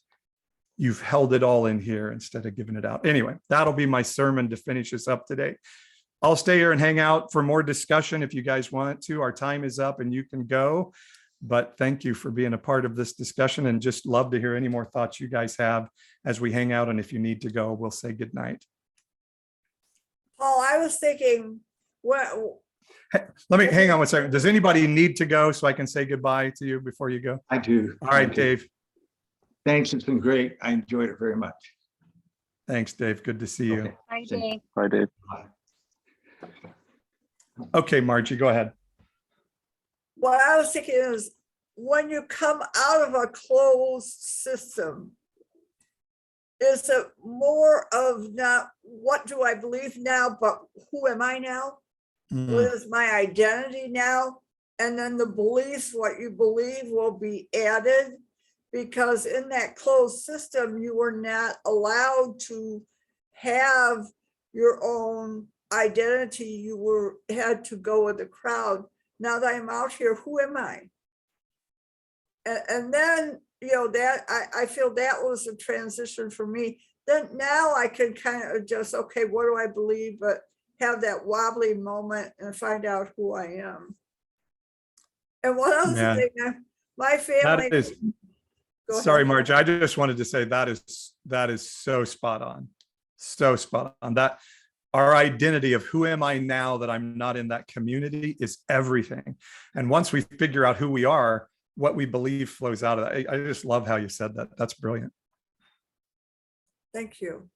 You've held it all in here instead of giving it out. Anyway, that'll be my sermon to finish us up today. I'll stay here and hang out for more discussion if you guys want to. Our time is up and you can go. But thank you for being a part of this discussion, and just love to hear any more thoughts you guys have as we hang out. And if you need to go, we'll say goodnight. Paul, I was thinking, Let me hang on one second. Does anybody need to go so I can say goodbye to you before you go? I do. All right, I do. Dave. Thanks. It's been great. I enjoyed it very much. Thanks, Dave. Good to see you. Okay. Bye, Thank you. Dave. Bye, Dave. Okay, Margie, go ahead. What I was thinking is, when you come out of a closed system, is it more of not what do I believe now, but who am I now? Mm, What is my identity now? And then the beliefs, what you believe will be added, because in that closed system, you were not allowed to have your own identity. You had to go with the crowd. Now that I'm out here, who am I? And then, that I feel that was a transition for me. Then now I can kind of adjust, okay, what do I believe? But have that wobbly moment and find out who I am. And one other Man. thing, my family. That is, Go sorry, ahead. Margie, I just wanted to say that is so spot on. So spot on. That our identity of who am I now that I'm not in that community is everything. And once we figure out who we are, what we believe flows out of that. I just love how you said that. That's brilliant. Thank you.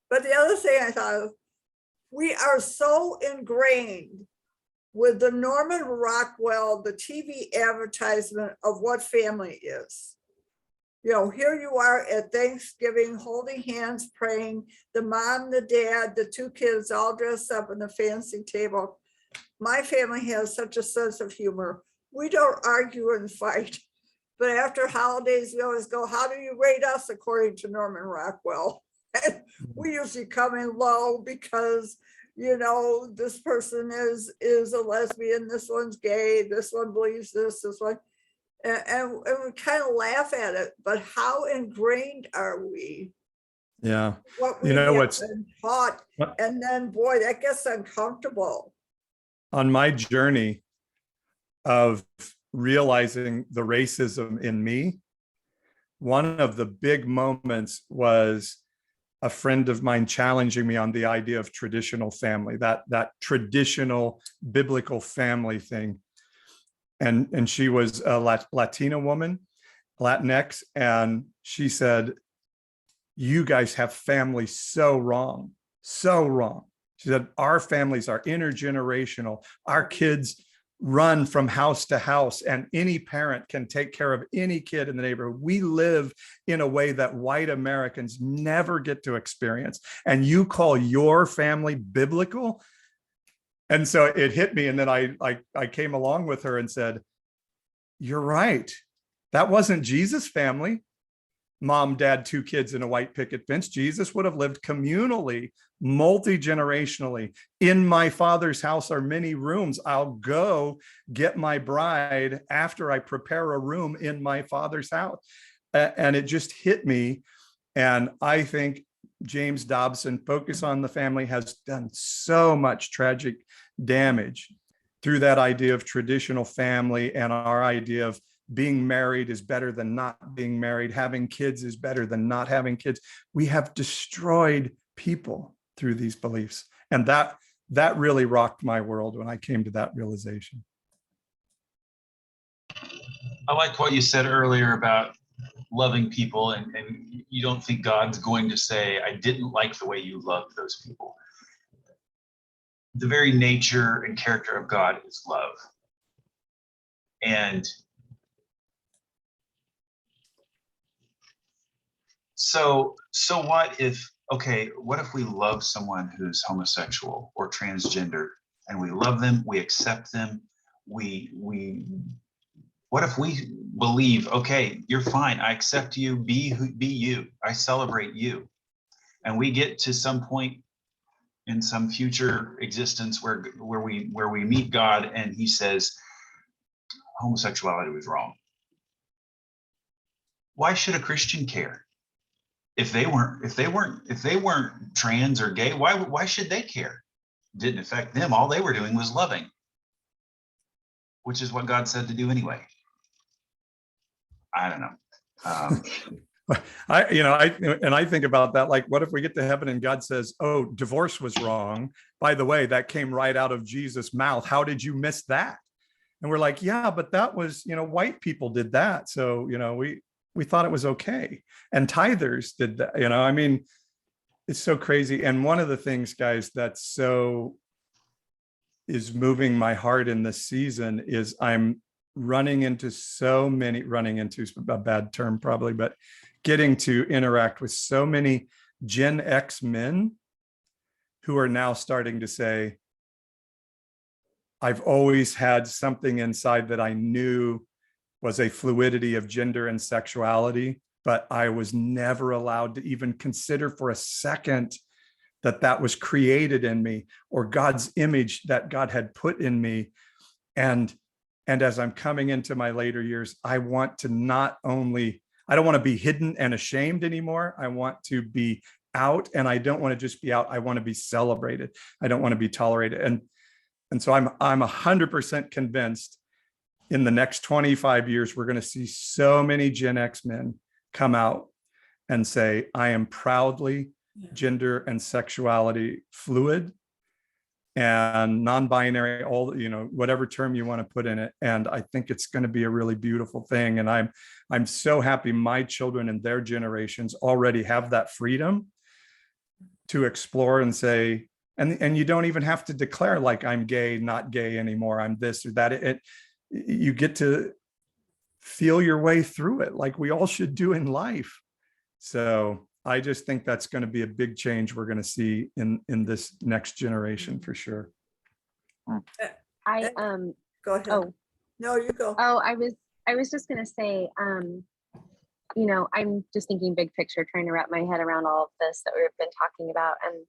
But the other thing I thought of, we are so ingrained with the Norman Rockwell, the TV advertisement of what family is. Here you are at Thanksgiving, holding hands, praying, the mom, the dad, the two kids all dressed up in the fancy table. My family has such a sense of humor. We don't argue and fight, but after holidays, we always go, how do you rate us according to Norman Rockwell? And we usually come in low because, this person is a lesbian, this one's gay, this one believes this one. And we kind of laugh at it, but how ingrained are we? Yeah. What we You know have what's been taught, and then boy, that gets uncomfortable. on my journey of realizing the racism in me, one of the big moments was a friend of mine challenging me on the idea of traditional family, that traditional biblical family thing. And she was a Latina woman, Latinx, and she said, you guys have family so wrong, so wrong. She said, our families are intergenerational. Our kids run from house to house, and any parent can take care of any kid in the neighborhood. We live in a way that white Americans never get to experience. And you call your family biblical? And so it hit me. And then I came along with her and said, you're right. That wasn't Jesus' family. Mom, dad, two kids in a white picket fence. Jesus would have lived communally, multi-generationally. In my Father's house are many rooms. I'll go get my bride after I prepare a room in my Father's house. And it just hit me. And I think James Dobson, Focus on the Family, has done so much tragic damage through that idea of traditional family, and our idea of being married is better than not being married. Having kids is better than not having kids. We have destroyed people through these beliefs. And that really rocked my world when I came to that realization. I like what you said earlier about loving people, and you don't think God's going to say, I didn't like the way you loved those people. The very nature and character of God is love. And so what if we love someone who's homosexual or transgender, and we love them, we accept them, what if we believe, okay, you're fine, I accept you, be you, I celebrate you, and we get to some point in some future existence where we meet God and he says homosexuality was wrong. Why should a Christian care? If they weren't trans or gay, why should they care? It didn't affect them. All they were doing was loving, which is what God said to do anyway. I don't know. I think about that. Like, what if we get to heaven and God says, "Oh, divorce was wrong. By the way, that came right out of Jesus' mouth. How did you miss that?" And we're like, "Yeah, but that was, white people did that. So, we thought it was okay. And tithers did that." I mean, it's so crazy. And one of the things, guys, that's so is moving my heart in this season is I'm running into a bad term probably, but getting to interact with so many Gen X men who are now starting to say, I've always had something inside that I knew was a fluidity of gender and sexuality, but I was never allowed to even consider for a second that was created in me, or God's image that God had put in me. And as I'm coming into my later years, I want to I don't want to be hidden and ashamed anymore. I want to be out, and I don't want to just be out. I want to be celebrated. I don't want to be tolerated. And so I'm 100% convinced in the next 25 years, we're going to see so many Gen X men come out and say, I am proudly gender and sexuality fluid and non-binary, whatever term you want to put in it. And I think it's going to be a really beautiful thing. And I'm so happy my children and their generations already have that freedom to explore and say, and you don't even have to declare like I'm gay, not gay anymore, I'm this or that. You get to feel your way through it like we all should do in life. So I just think that's going to be a big change we're going to see in this next generation for sure. I Go ahead. oh No, you go. oh I was just gonna say, I'm just thinking big picture, trying to wrap my head around all of this that we've been talking about. And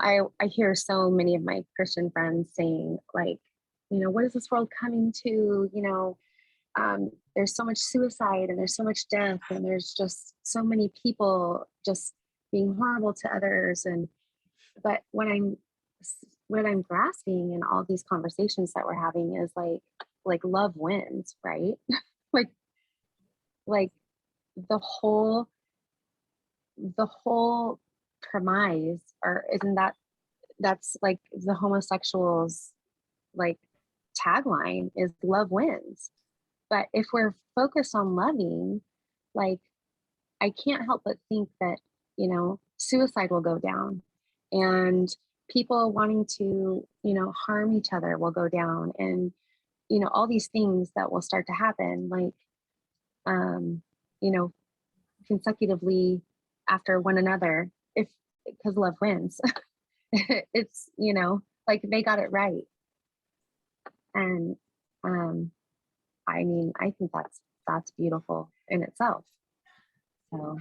I hear so many of my Christian friends saying, like, what is this world coming to? There's so much suicide and there's so much death and there's just so many people just being horrible to others. But what I'm grasping in all these conversations that we're having is like love wins, right? like the whole premise, or isn't that's like the homosexuals like tagline is love wins. But if we're focused on loving, like, I can't help but think that, suicide will go down and people wanting to, harm each other will go down, and, all these things that will start to happen, like, consecutively after one another, because love wins. It's, like they got it right. And, I think that's beautiful in itself. So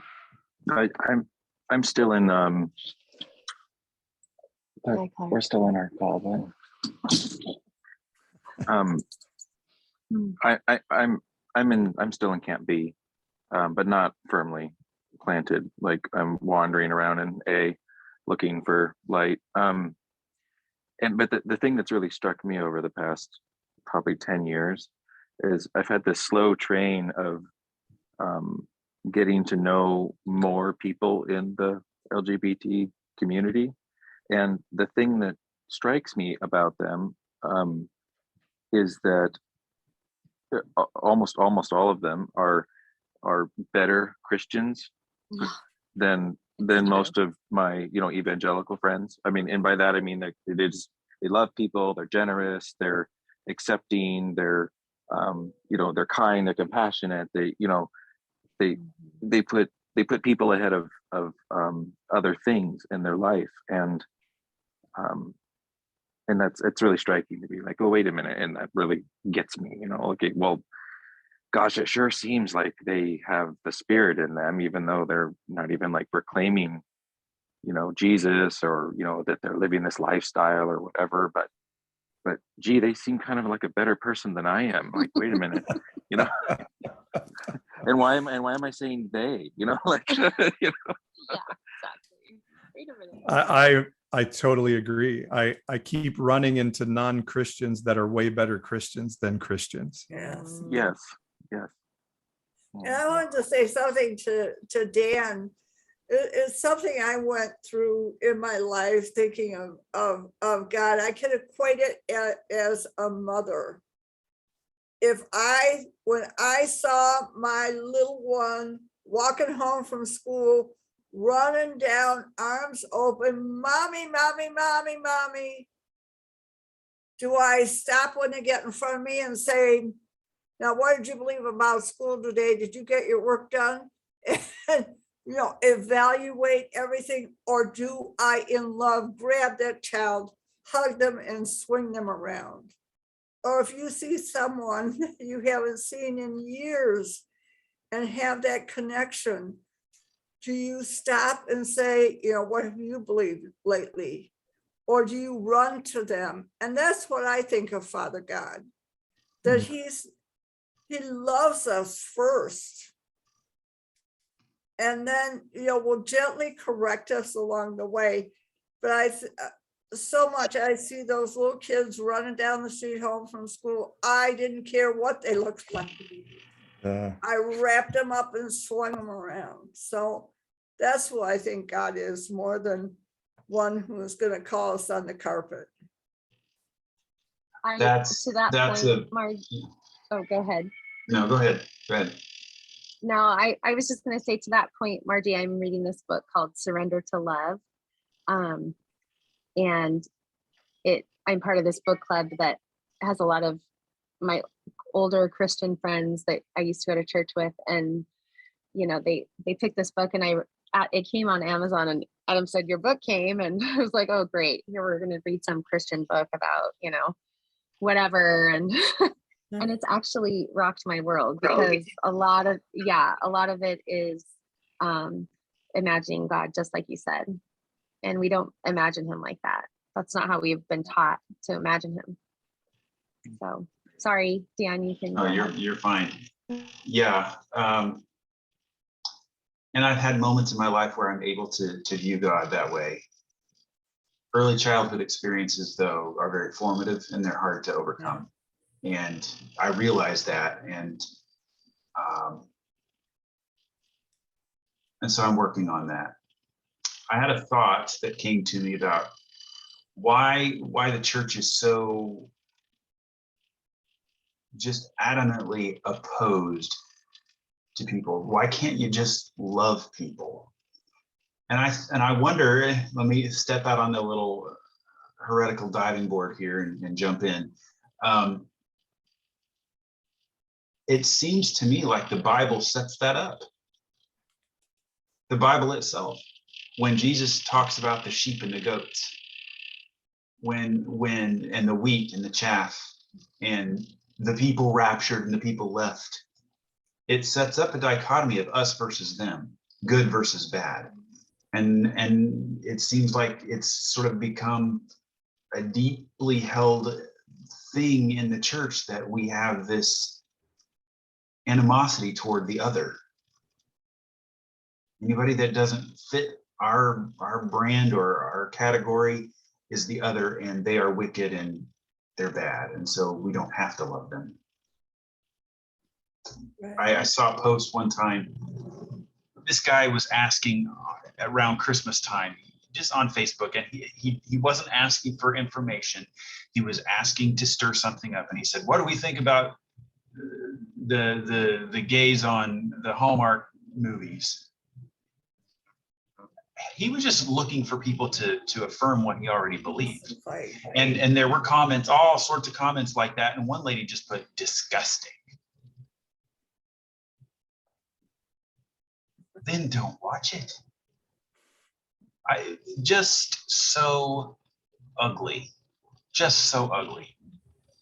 I'm still in Hi, Claire. we're still in our call, but I'm still in Camp B, but not firmly planted. Like, I'm wandering around in looking for light. But the thing that's really struck me over the past probably 10 years is I've had this slow train of getting to know more people in the LGBT community. And the thing that strikes me about them is that almost all of them are better Christians than most of my evangelical friends. I mean, and by that I mean that they love people, they're generous, they're accepting, they're they're kind, they're compassionate, they put people ahead of other things in their life, and it's really striking to be like, oh, wait a minute, and that really gets me. Okay, well, gosh, it sure seems like they have the Spirit in them, even though they're not even like proclaiming Jesus, or that they're living this lifestyle or whatever, but gee, they seem kind of like a better person than I am. Like, wait a minute, and why am I saying they? Like, Yeah, exactly. Wait a minute. I totally agree. I keep running into non-Christians that are way better Christians than Christians. Yes. Yes. And I wanted to say something to Dan. It's something I went through in my life, thinking of God. I can equate it as a mother. When I saw my little one walking home from school, running down, arms open, mommy, mommy, mommy, mommy, do I stop when they get in front of me and say, now, what did you believe about school today? Did you get your work done? And, evaluate everything, or do I, in love, grab that child, hug them, and swing them around? Or if you see someone you haven't seen in years and have that connection, do you stop and say, what have you believed lately? Or do you run to them? And that's what I think of Father God, that he loves us first. And then, will gently correct us along the way. But I see those little kids running down the street home from school. I didn't care what they looked like. I wrapped them up and swung them around. So that's who I think God is, more than one who's going to call us on the carpet. That's point, Margie. Oh, go ahead. No, go ahead. Go ahead. No, I was just going to say, to that point, Margie, I'm reading this book called Surrender to Love. And I'm part of this book club that has a lot of my older Christian friends that I used to go to church with. And, they picked this book, and it came on Amazon, and Adam said, your book came. And I was like, oh, great. Here we're going to read some Christian book about, whatever. And and it's actually rocked my world, because a lot of it is imagining God, just like you said. And we don't imagine him like that. That's not how we've been taught to imagine him. So sorry, Dan, you can. Oh, you're fine. Yeah. And I've had moments in my life where I'm able to view God that way. Early childhood experiences, though, are very formative, and they're hard to overcome. And I realized that, and so I'm working on that. I had a thought that came to me about why the church is so just adamantly opposed to people. Why can't you just love people? And I wonder, let me step out on the little heretical diving board here and jump in. It seems to me like the Bible sets that up. The Bible itself, when Jesus talks about the sheep and the goats, and the wheat and the chaff, and the people raptured and the people left, it sets up a dichotomy of us versus them, good versus bad. And it seems like it's sort of become a deeply held thing in the church that we have this animosity toward the other. Anybody that doesn't fit our brand or our category is the other, and they are wicked and they're bad, and so we don't have to love them. I saw a post one time. This guy was asking around Christmas time, just on Facebook, and he wasn't asking for information. He was asking to stir something up, and he said, "What do we think about the gays on the Hallmark movies?" He was just looking for people to affirm what he already believed. And there were comments, all sorts of comments like that. And one lady just put, "Disgusting." Then don't watch it. Just so ugly. Just so ugly.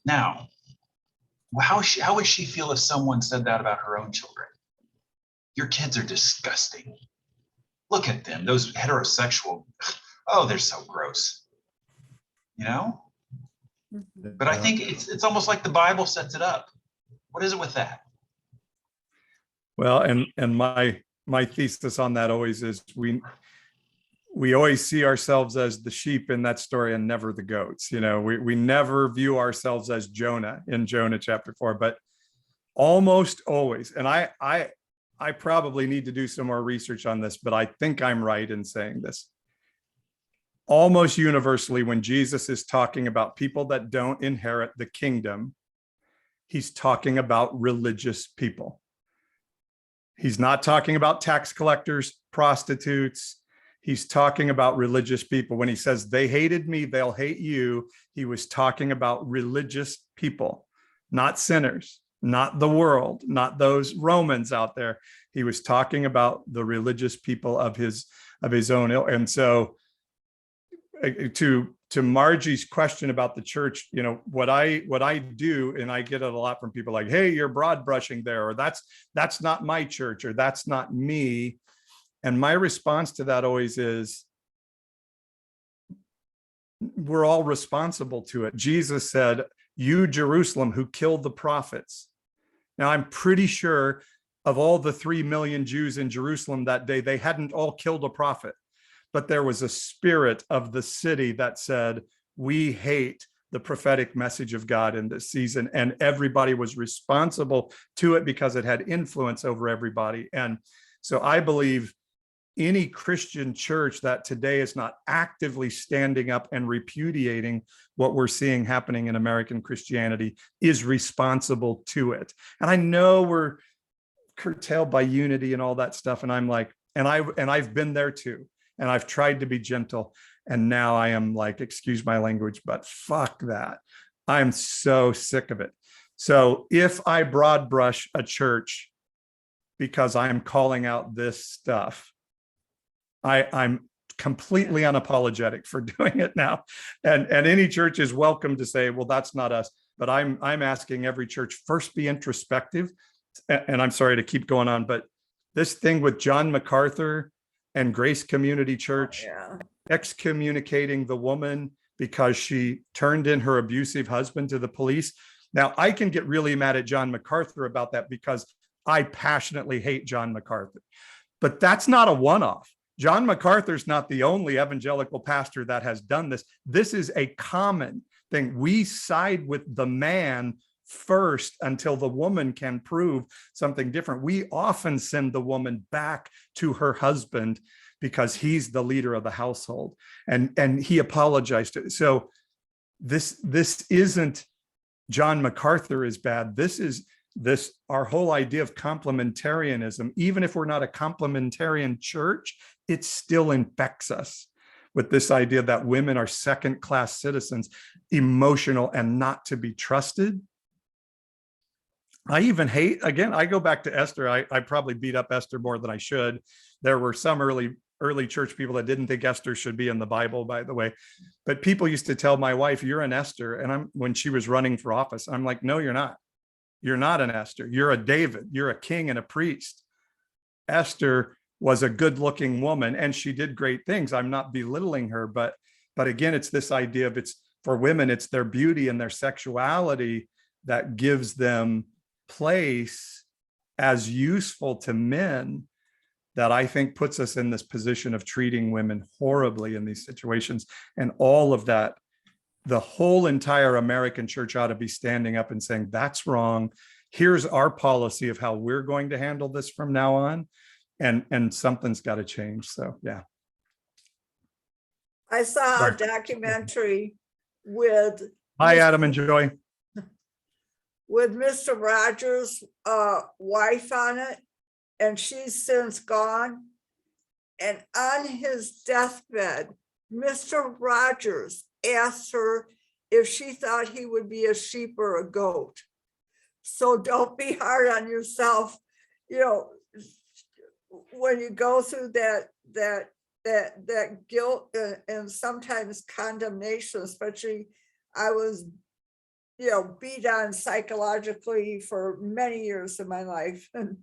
Now, how would she feel if someone said that about her own children? Your kids are disgusting. Look at them, those heterosexual, oh, they're so gross, But I think it's almost like the Bible sets it up. What is it with that? Well, and my thesis on that always is we always see ourselves as the sheep in that story and never the goats. We never view ourselves as Jonah in Jonah chapter 4, but almost always. And I I probably need to do some more research on this, but I think I'm right in saying this. Almost universally, when Jesus is talking about people that don't inherit the kingdom, he's talking about religious people. He's not talking about tax collectors, prostitutes. He's talking about religious people. When he says they hated me, they'll hate you, he was talking about religious people, not sinners, not the world, not those Romans out there. He was talking about the religious people of his own. And so to Margie's question about the church, you know, what I do, and I get it a lot from people like, hey, you're broad brushing there, or that's not my church, or that's not me. And my response to that always is, we're all responsible to it. Jesus said, you, Jerusalem, who killed the prophets. Now, I'm pretty sure of all the 3 million Jews in Jerusalem that day, they hadn't all killed a prophet, but there was a spirit of the city that said, we hate the prophetic message of God in this season. And everybody was responsible to it because it had influence over everybody. And so I believe any Christian church that today is not actively standing up and repudiating what we're seeing happening in American Christianity is responsible to it. And I know we're curtailed by unity and all that stuff. And I'm like, and I've been there too. And I've tried to be gentle. And now I am like, excuse my language, but fuck that. I'm so sick of it. So if I broad brush a church because I'm calling out this stuff, I'm completely unapologetic for doing it now. And any church is welcome to say, well, that's not us. But I'm asking every church first be introspective. And I'm sorry to keep going on, but this thing with John MacArthur and Grace Community Church excommunicating the woman because she turned in her abusive husband to the police. Now, I can get really mad at John MacArthur about that because I passionately hate John MacArthur. But that's not a one-off. John MacArthur's not the only evangelical pastor that has done this. This is a common thing. We side with the man first until the woman can prove something different. We often send the woman back to her husband because he's the leader of the household, and he apologized to. So this isn't John MacArthur is bad. This is our whole idea of complementarianism. Even if we're not a complementarian church, it still infects us with this idea that women are second-class citizens, emotional and not to be trusted. I even hate, again, I go back to Esther. I probably beat up Esther more than I should. There were some early church people that didn't think Esther should be in the Bible, by the way. But people used to tell my wife, you're an Esther. And when she was running for office, I'm like, no, you're not. You're not an Esther. You're a David. You're a king and a priest. Esther was a good-looking woman, and she did great things. I'm not belittling her, but again, it's this idea of it's for women, it's their beauty and their sexuality that gives them place as useful to men, that I think puts us in this position of treating women horribly in these situations. And all of that, the whole entire American church ought to be standing up and saying, that's wrong. Here's our policy of how we're going to handle this from now on. And something's got to change. So, yeah. I saw a documentary with Hi, Adam and Joy. with Mr. Rogers' wife on it, and she's since gone. And on his deathbed, Mr. Rogers asked her if she thought he would be a sheep or a goat. So don't be hard on yourself. You know, when you go through that guilt and sometimes condemnation, especially I was, beat on psychologically for many years of my life, and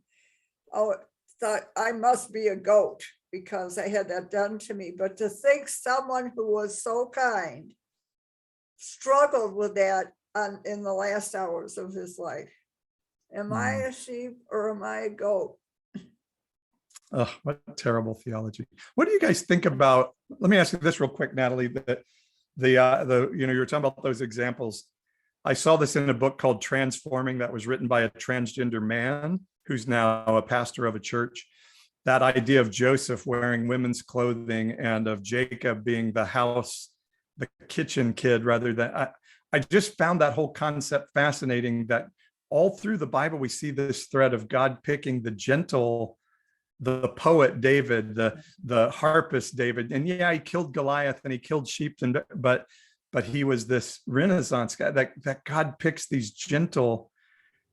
thought I must be a goat because I had that done to me. But to think someone who was so kind struggled with that in the last hours of his life. Am I a sheep or am I a goat? Oh, what terrible theology. What do you guys think about, let me ask you this real quick, Natalie, that you were talking about those examples. I saw this in a book called Transforming that was written by a transgender man who's now a pastor of a church. That idea of Joseph wearing women's clothing and of Jacob being the kitchen kid, rather than, I just found that whole concept fascinating, that all through the Bible, we see this thread of God picking the gentle, the poet David, the harpist David. And yeah, he killed Goliath and he killed sheep, but he was this Renaissance guy, that God picks these gentle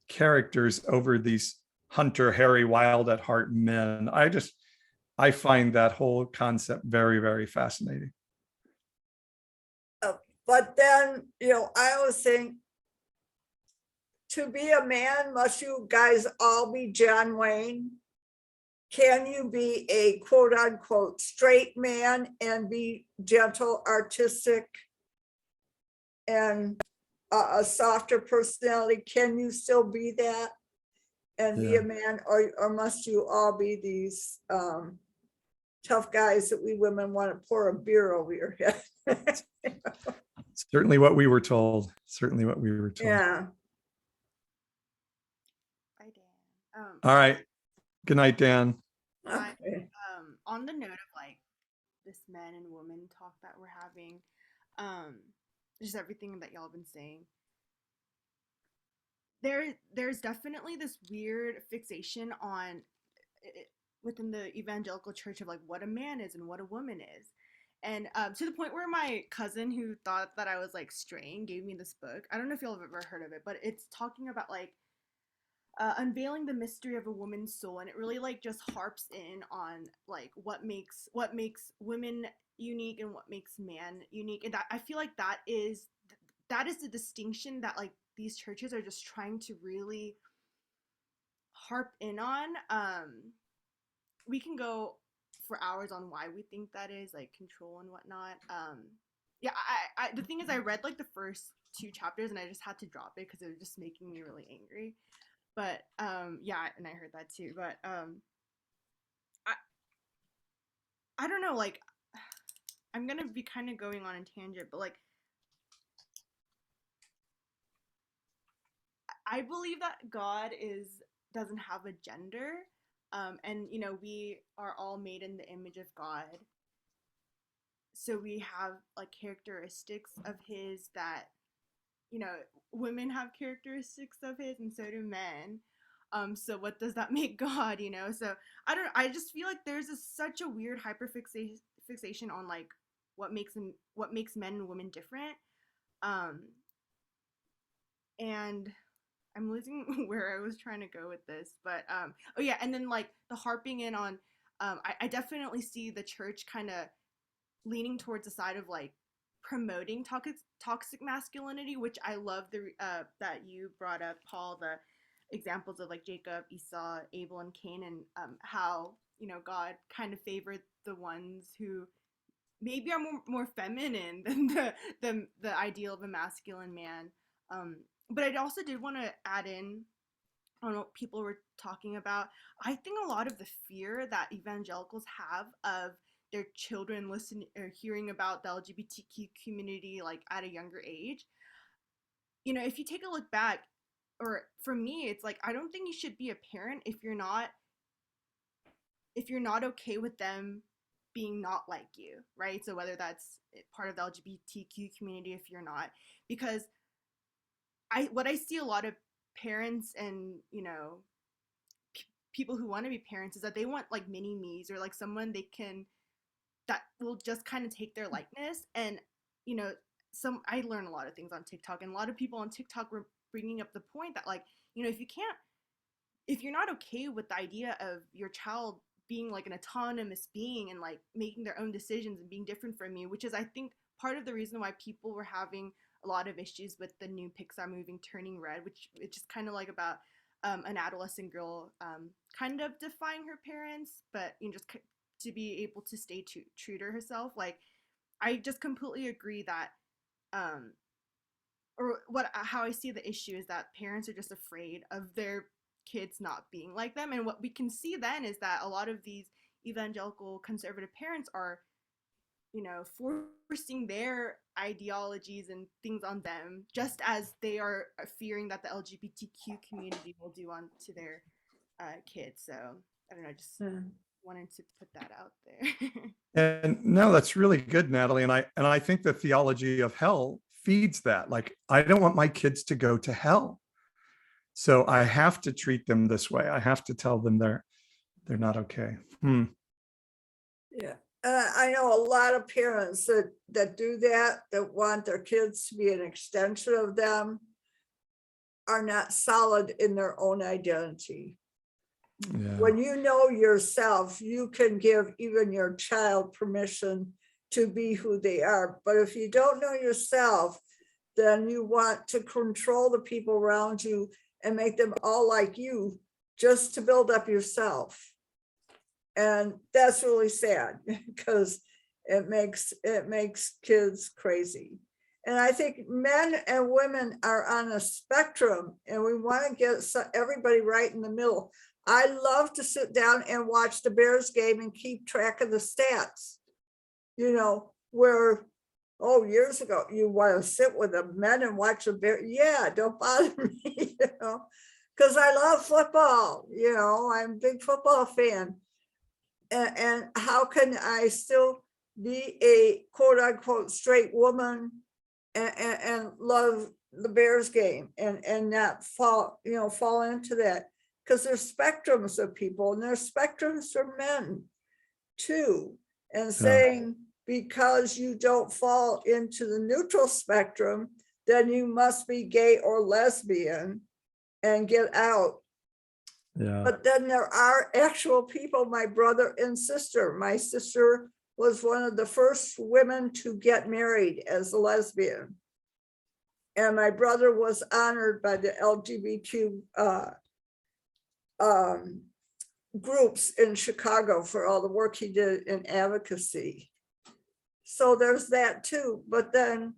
characters over these hunter, hairy, wild at heart men. I find that whole concept very, very fascinating. But then, I always think, to be a man, must you guys all be John Wayne? Can you be a quote unquote straight man and be gentle, artistic, and a softer personality? Can you still be that and be a man, or must you all be these tough guys that we women want to pour a beer over your head? Certainly what we were told. Yeah. Bye, Dan. All right. Good night, Dan. Okay. On the note of like this men and women talk that we're having, just everything that y'all have been saying, there's definitely this weird fixation on within the evangelical church of like what a man is and what a woman is. And to the point where my cousin, who thought that I was like straying, gave me this book. I don't know if y'all have ever heard of it, but it's talking about like unveiling the mystery of a woman's soul, and it really like just harps in on like what makes women unique and what makes man unique. And that, I feel like that is the distinction that like these churches are just trying to really harp in on. We can go for hours on why we think that is, like control and whatnot. Yeah, I the thing is, I read like the first 2 chapters and I just had to drop it because it was just making me really angry. But yeah, and I heard that too. But I don't know, like I'm gonna be kind of going on a tangent, but like I believe that God doesn't have a gender. And we are all made in the image of God, so we have like characteristics of his that women have characteristics of his, and so do men. So what does that make God? So I just feel like there's such a weird fixation on like what makes men and women different. And I'm losing where I was trying to go with this, but oh yeah, and then like the harping in on, I definitely see the church kind of leaning towards the side of like promoting toxic masculinity, which I love that you brought up, Paul, the examples of like Jacob, Esau, Abel, and Cain, and how God kind of favored the ones who maybe are more feminine than the ideal of a masculine man. But I also did want to add in on what people were talking about. I think a lot of the fear that evangelicals have of their children listening or hearing about the LGBTQ community like at a younger age, if you take a look back, or for me, it's like I don't think you should be a parent if you're not okay with them being not like you, right? So whether that's part of the LGBTQ community, if you're not, because what I see a lot of parents and people who want to be parents is that they want like mini me's or like someone that will just kind of take their likeness. And I learn a lot of things on TikTok, and a lot of people on TikTok were bringing up the point that like if you're not okay with the idea of your child being like an autonomous being and like making their own decisions and being different from you, which is I think part of the reason why people were having a lot of issues with the new Pixar movie Turning Red, which it's just kind of like about an adolescent girl kind of defying her parents, but just to be able to stay true to herself. Like I just completely agree that how I see the issue is that parents are just afraid of their kids not being like them. And what we can see then is that a lot of these evangelical conservative parents are forcing their ideologies and things on them, just as they are fearing that the LGBTQ community will do on to their kids. So I don't know, just Hmm. wanted to put that out there. And no, that's really good, Natalie. And I think the theology of hell feeds that. Like, I don't want my kids to go to hell. So I have to treat them this way. I have to tell them they're not okay. Yeah, I know a lot of parents that do that, that want their kids to be an extension of them, are not solid in their own identity. Yeah. When you know yourself, you can give even your child permission to be who they are. But if you don't know yourself, then you want to control the people around you and make them all like you just to build up yourself. And that's really sad because it makes kids crazy. And I think men and women are on a spectrum, and we want to get everybody right in the middle. I love to sit down and watch the Bears game and keep track of the stats. You know, where, oh, years ago, you want to sit with the men and watch the Bears. Yeah, don't bother me, you know, because I love football. You know, I'm a big football fan. And how can I still be a quote unquote straight woman and love the Bears game and not fall into that? Because there's spectrums of people, and there's spectrums for men too. And saying because you don't fall into the neutral spectrum, then you must be gay or lesbian and get out. Yeah. But then there are actual people, my brother and sister. My sister was one of the first women to get married as a lesbian. And my brother was honored by the LGBTQ groups in Chicago for all the work he did in advocacy. So there's that too. But then,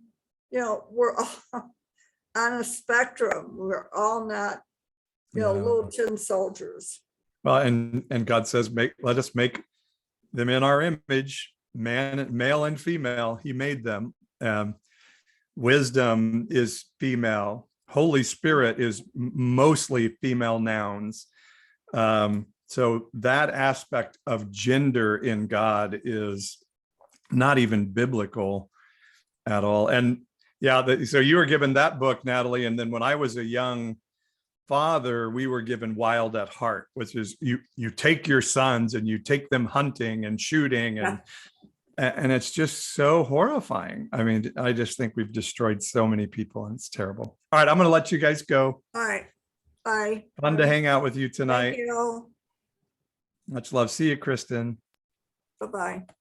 you know, we're all on a spectrum. We're all not, you know, little tin soldiers. Well, and God says, let us make them in our image, male and female. He made them. Wisdom is female. Holy Spirit is mostly female nouns. So that aspect of gender in God is not even biblical at all. And yeah, so you were given that book, Natalie. And then when I was a young father, we were given Wild at Heart, which is you take your sons and you take them hunting and shooting, and it's just so horrifying. I mean, I just think we've destroyed so many people, and it's terrible. All right, I'm going to let you guys go. All right. Bye. Fun to hang out with you tonight. Thank you. Much love. See you, Kristen. Bye-bye.